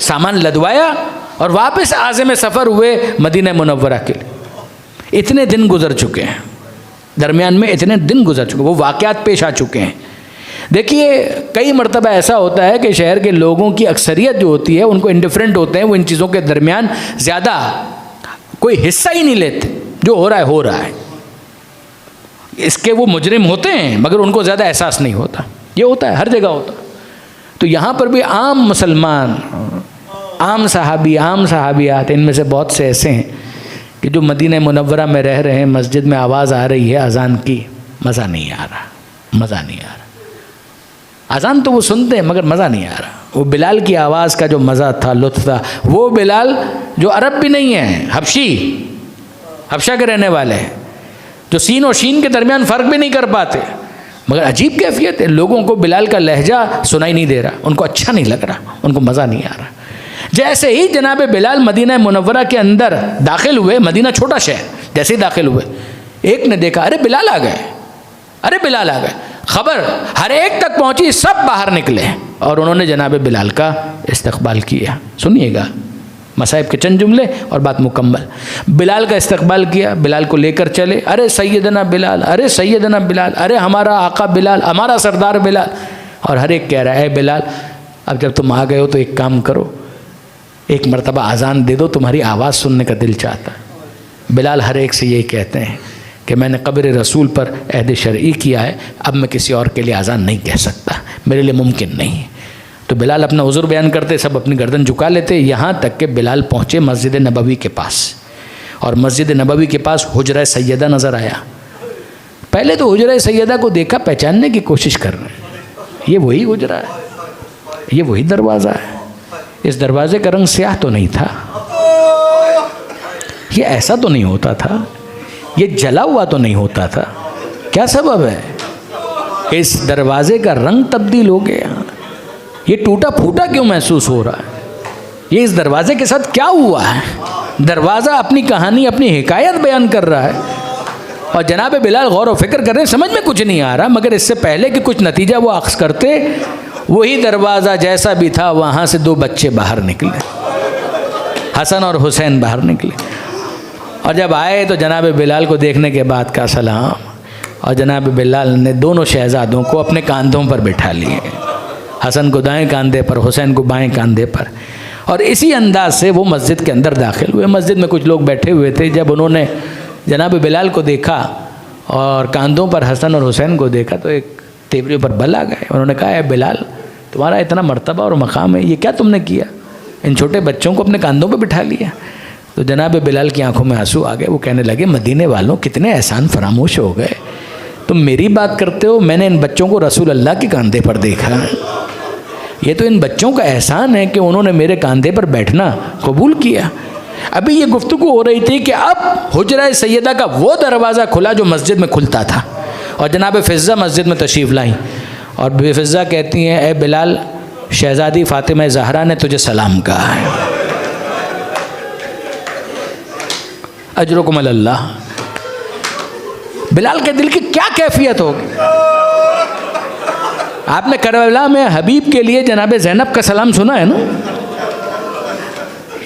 [SPEAKER 2] سامان لدوایا اور واپس عازم سفر ہوئے مدینہ منورہ کے لیے۔ اتنے دن گزر چکے ہیں، درمیان میں اتنے دن گزر چکے، وہ واقعات پیش آ چکے ہیں۔ دیکھیے، کئی مرتبہ ایسا ہوتا ہے کہ شہر کے لوگوں کی اکثریت جو ہوتی ہے ان کو انڈیفرنٹ ہوتے ہیں، وہ ان چیزوں کے درمیان زیادہ کوئی حصہ ہی نہیں لیتے، جو ہو رہا ہے ہو رہا ہے۔ اس کے وہ مجرم ہوتے ہیں مگر ان کو زیادہ احساس نہیں ہوتا، یہ ہوتا ہے، ہر جگہ ہوتا۔ تو یہاں پر بھی عام مسلمان، عام صحابی، عام صحابیات، ان میں سے بہت سے ایسے ہیں کہ جو مدینہ منورہ میں رہ رہے ہیں، مسجد میں آواز آ رہی ہے اذان کی، مزہ نہیں آ رہا، مزہ نہیں آ رہا۔ اذان تو وہ سنتے ہیں مگر مزہ نہیں آ رہا۔ وہ بلال کی آواز کا جو مزہ تھا، لطف تھا، وہ بلال جو عرب بھی نہیں ہیں، حبشی، حبشہ کے رہنے والے ہیں، جو سین اور شین کے درمیان فرق بھی نہیں کر پاتے، مگر عجیب کیفیت ہے، لوگوں کو بلال کا لہجہ سنائی نہیں دے رہا، ان کو اچھا نہیں لگ رہا، ان کو مزہ نہیں آ رہا۔ جیسے ہی جناب بلال مدینہ منورہ کے اندر داخل ہوئے، مدینہ چھوٹا شہر، جیسے ہی داخل ہوئے، ایک نے دیکھا، ارے بلال آ گئے، ارے بلال آ گئے۔ خبر ہر ایک تک پہنچی، سب باہر نکلے اور انہوں نے جناب بلال کا استقبال کیا۔ سنیے گا مصائب کے چند جملے اور بات مکمل۔ بلال کا استقبال کیا، بلال کو لے کر چلے، ارے سیدنا بلال، ارے سیدنا بلال، ارے ہمارا آقا بلال، ہمارا سردار بلال۔ اور ہر ایک کہہ رہا ہے، اے بلال، اب جب تم آ گئے ہو تو ایک کام کرو، ایک مرتبہ اذان دے دو، تمہاری آواز سننے کا دل چاہتا ہے۔ بلال ہر ایک سے یہی کہتے ہیں کہ میں نے قبر رسول پر عہد شرعی کیا ہے، اب میں کسی اور کے لیے اذان نہیں کہہ سکتا، میرے لیے ممکن نہیں۔ تو بلال اپنا عذر بیان کرتے، سب اپنی گردن جھکا لیتے، یہاں تک کہ بلال پہنچے مسجد نبوی کے پاس، اور مسجد نبوی کے پاس حجرہ سیدہ نظر آیا۔ پہلے تو حجرہ سیدہ کو دیکھا، پہچاننے کی کوشش کر رہے ہیں، یہ وہی حجرہ ہے، یہ وہی دروازہ ہے۔ اس دروازے کا رنگ سیاہ تو نہیں تھا، یہ ایسا تو نہیں ہوتا تھا، یہ جلا ہوا تو نہیں ہوتا تھا، کیا سبب ہے؟ اس دروازے کا رنگ تبدیل ہو گیا، یہ ٹوٹا پھوٹا کیوں محسوس ہو رہا ہے؟ یہ اس دروازے کے ساتھ کیا ہوا ہے؟ دروازہ اپنی کہانی، اپنی حکایت بیان کر رہا ہے، اور جناب بلال غور و فکر کر رہے ہیں، سمجھ میں کچھ نہیں آ رہا، مگر اس سے پہلے کہ کچھ نتیجہ وہ اخذ کرتے، وہی دروازہ جیسا بھی تھا وہاں سے دو بچے باہر نکلے، حسن اور حسین باہر نکلے، اور جب آئے تو جناب بلال کو دیکھنے کے بعد کا سلام، اور جناب بلال نے دونوں شہزادوں کو اپنے کاندھوں پر بٹھا لیے، حسن کو دائیں کاندھے پر، حسین کو بائیں کاندھے پر، اور اسی انداز سے وہ مسجد کے اندر داخل ہوئے۔ مسجد میں کچھ لوگ بیٹھے ہوئے تھے، جب انہوں نے جناب بلال کو دیکھا اور کاندھوں پر حسن اور حسین کو دیکھا تو ایک تیوری پر بل آ گئے۔ انہوں نے کہا، اے بلال، تمہارا اتنا مرتبہ اور مقام ہے، یہ کیا تم نے کیا؟ ان چھوٹے بچوں کو اپنے کاندھوں پہ بٹھا لیا۔ تو جناب بلال کی آنکھوں میں آنسو آ گئے، وہ کہنے لگے، مدینے والوں کتنے احسان فراموش ہو گئے، تم میری بات کرتے ہو، میں نے ان بچوں کو رسول اللہ کے کاندھے پر دیکھا ہے، یہ تو ان بچوں کا احسان ہے کہ انہوں نے میرے کاندھے پر بیٹھنا قبول کیا۔ ابھی یہ گفتگو ہو رہی تھی کہ اب حجرہ سیدہ کا وہ دروازہ کھلا جو مسجد میں کھلتا تھا، اور جناب فضہ مسجد میں تشریف لائیں، اور بے فضہ کہتی ہیں، اے بلال، شہزادی فاطمہ زہرا نے تجھے سلام کہا ہے، اجرکم اللہ۔ بلال کے دل کی کیا کیفیت ہوگی؟ آپ نے کربلا میں حبیب کے لیے جناب زینب کا سلام سنا ہے نا،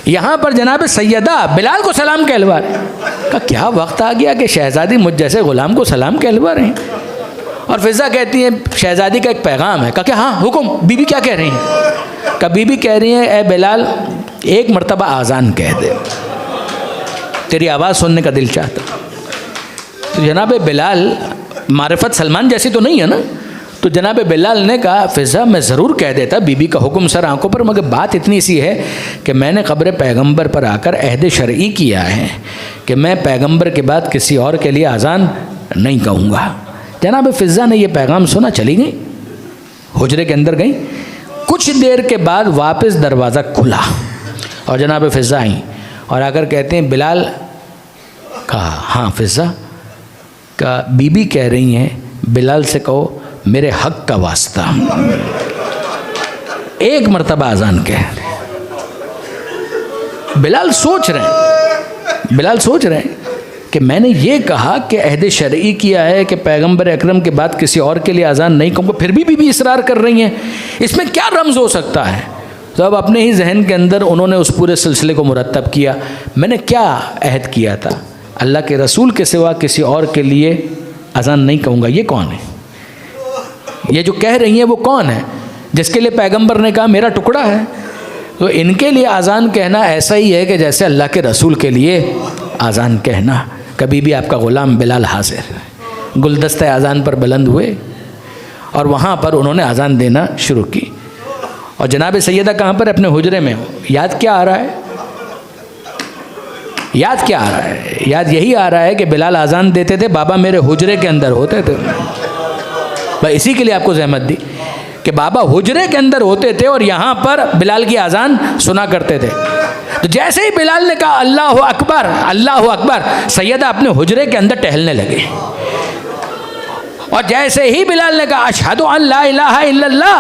[SPEAKER 2] یہاں پر جناب سیدہ بلال کو سلام کہلوا رہے ہیں، کہ کیا وقت آ گیا کہ شہزادی مجھ جیسے غلام کو سلام کہلوا رہے ہیں۔ اور فضہ کہتی ہیں، شہزادی کا ایک پیغام ہے، کہ ہاں حکم، بی بی کیا کہہ رہی ہیں؟ کہ بی بی کہہ رہی ہیں، اے بلال، ایک مرتبہ آذان کہہ دے، تیری آواز سننے کا دل چاہتا۔ تو جناب بلال، معرفت سلمان جیسی تو نہیں ہے نا، تو جناب بلال نے کہا، فضہ میں ضرور کہہ دیتا، بی بی کا حکم سر آنکھوں پر، مگر بات اتنی سی ہے کہ میں نے قبر پیغمبر پر آ کر عہد شرعی کیا ہے کہ میں پیغمبر کے بعد کسی اور کے لیے آذان نہیں کہوں گا۔ جناب فضہ نے یہ پیغام سنا، چلی گئی، حجرے کے اندر گئی، کچھ دیر کے بعد واپس دروازہ کھلا، اور جناب فضہ آئیں اور آ کر کہتے ہیں، بلال، کہا ہاں فضہ، کہا بی بی کہہ رہی ہیں بلال سے کہو میرے حق کا واسطہ ایک مرتبہ اذان کہہ۔ بلال سوچ رہے ہیں کہ میں نے یہ کہا کہ عہد شرعی کیا ہے کہ پیغمبر اکرم کے بعد کسی اور کے لیے اذان نہیں کہوں گا، پھر بھی بی بی اصرار کر رہی ہیں، اس میں کیا رمز ہو سکتا ہے؟ تو اب اپنے ہی ذہن کے اندر انہوں نے اس پورے سلسلے کو مرتب کیا، میں نے کیا عہد کیا تھا؟ اللہ کے رسول کے سوا کسی اور کے لیے اذان نہیں کہوں گا۔ یہ کون ہے؟ یہ جو کہہ رہی ہیں وہ کون ہے جس کے لیے پیغمبر نے کہا میرا ٹکڑا ہے؟ تو ان کے لیے اذان کہنا ایسا ہی ہے کہ جیسے اللہ کے رسول کے لیے اذان کہنا۔ کبھی بھی آپ کا غلام بلال حاضر، گلدستہ اذان پر بلند ہوئے اور وہاں پر انہوں نے اذان دینا شروع کی، اور جناب سیدہ کہاں پر؟ اپنے حجرے میں ہو۔ یاد کیا آ رہا ہے؟ یاد کیا آ رہا ہے؟ یاد یہی آ رہا ہے کہ بلال اذان دیتے تھے، بابا میرے حجرے کے اندر ہوتے تھے، بھائی اسی کے لیے آپ کو زحمت دی کہ بابا حجرے کے اندر ہوتے تھے اور یہاں پر بلال کی اذان سنا کرتے تھے۔ تو جیسے ہی بلال نے کہا اللہ اکبر اللہ اکبر، سیدہ اپنے حجرے کے اندر ٹہلنے لگے، اور جیسے ہی بلال نے کہا اشہد ان لا الہ الا اللہ،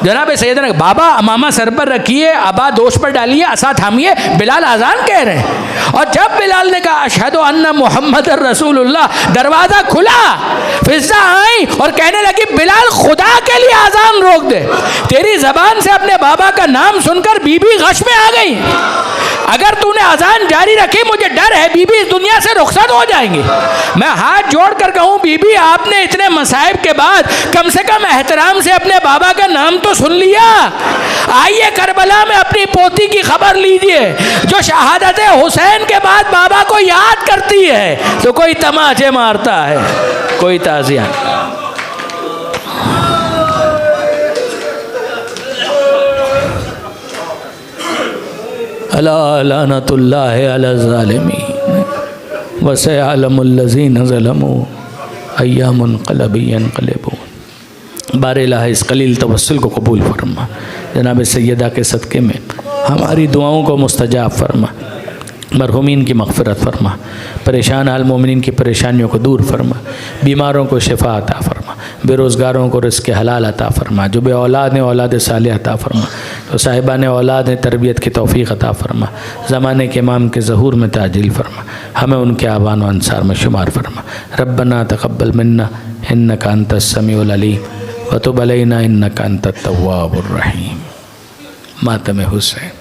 [SPEAKER 2] جناب سیدہ نے کہا بابا امامہ سر پر رکھیے، ابا دوش پر ڈالیے، عصا تھامیے، بلال اذان کہہ رہے ہیں۔ اور جب بلال نے کہا اشہد ان محمد رسول اللہ، دروازہ کھلا، فضہ آئی اور کہنے لگی بلال خدا کے لیے اذان روک دے، تیری زبان سے اپنے بابا کا نام سن کر بی بی غش میں آ گئی، اگر تو نے اذان جاری رکھی مجھے ڈر ہے بی بی اس دنیا سے رخصت ہو جائیں گی۔ میں ہاتھ جوڑ کر کہوں بی بی آپ نے اتنے مصائب کے بعد کم سے کم احترام سے اپنے بابا کا نام تو سن لیا، آئیے کربلا میں اپنی پوتی کی خبر لیجئے جو شہادت حسین کے بعد بابا کو یاد کرتی ہے تو کوئی تماچے مارتا ہے، کوئی تعزیہ۔ الا لعنت اللہ علی الظالمین وسيعلم الذین ظلموا ایام انقلبی ینقلبون۔ بار الہ اس قلیل توسل کو قبول فرما، جناب سیدہ کے صدقے میں ہماری دعاؤں کو مستجاب فرما، مرحومین کی مغفرت فرما، پریشان حال مومنین کی پریشانیوں کو دور فرما، بیماروں کو شفا عطا فرما، بے روزگاروں کو رزق حلال عطا فرما، جو بے اولاد ہیں اولاد صالح عطا فرما، جو صاحبان اولاد ہیں تربیت کی توفیق عطا فرما، زمانے کے امام کے ظہور میں تعجیل فرما، ہمیں ان کے آبان و انصار میں شمار فرما۔ ربنا تقبل منا انک انت السمیع العلیم وتب علینا انک انت التواب الرحیم۔ ماتم حسین۔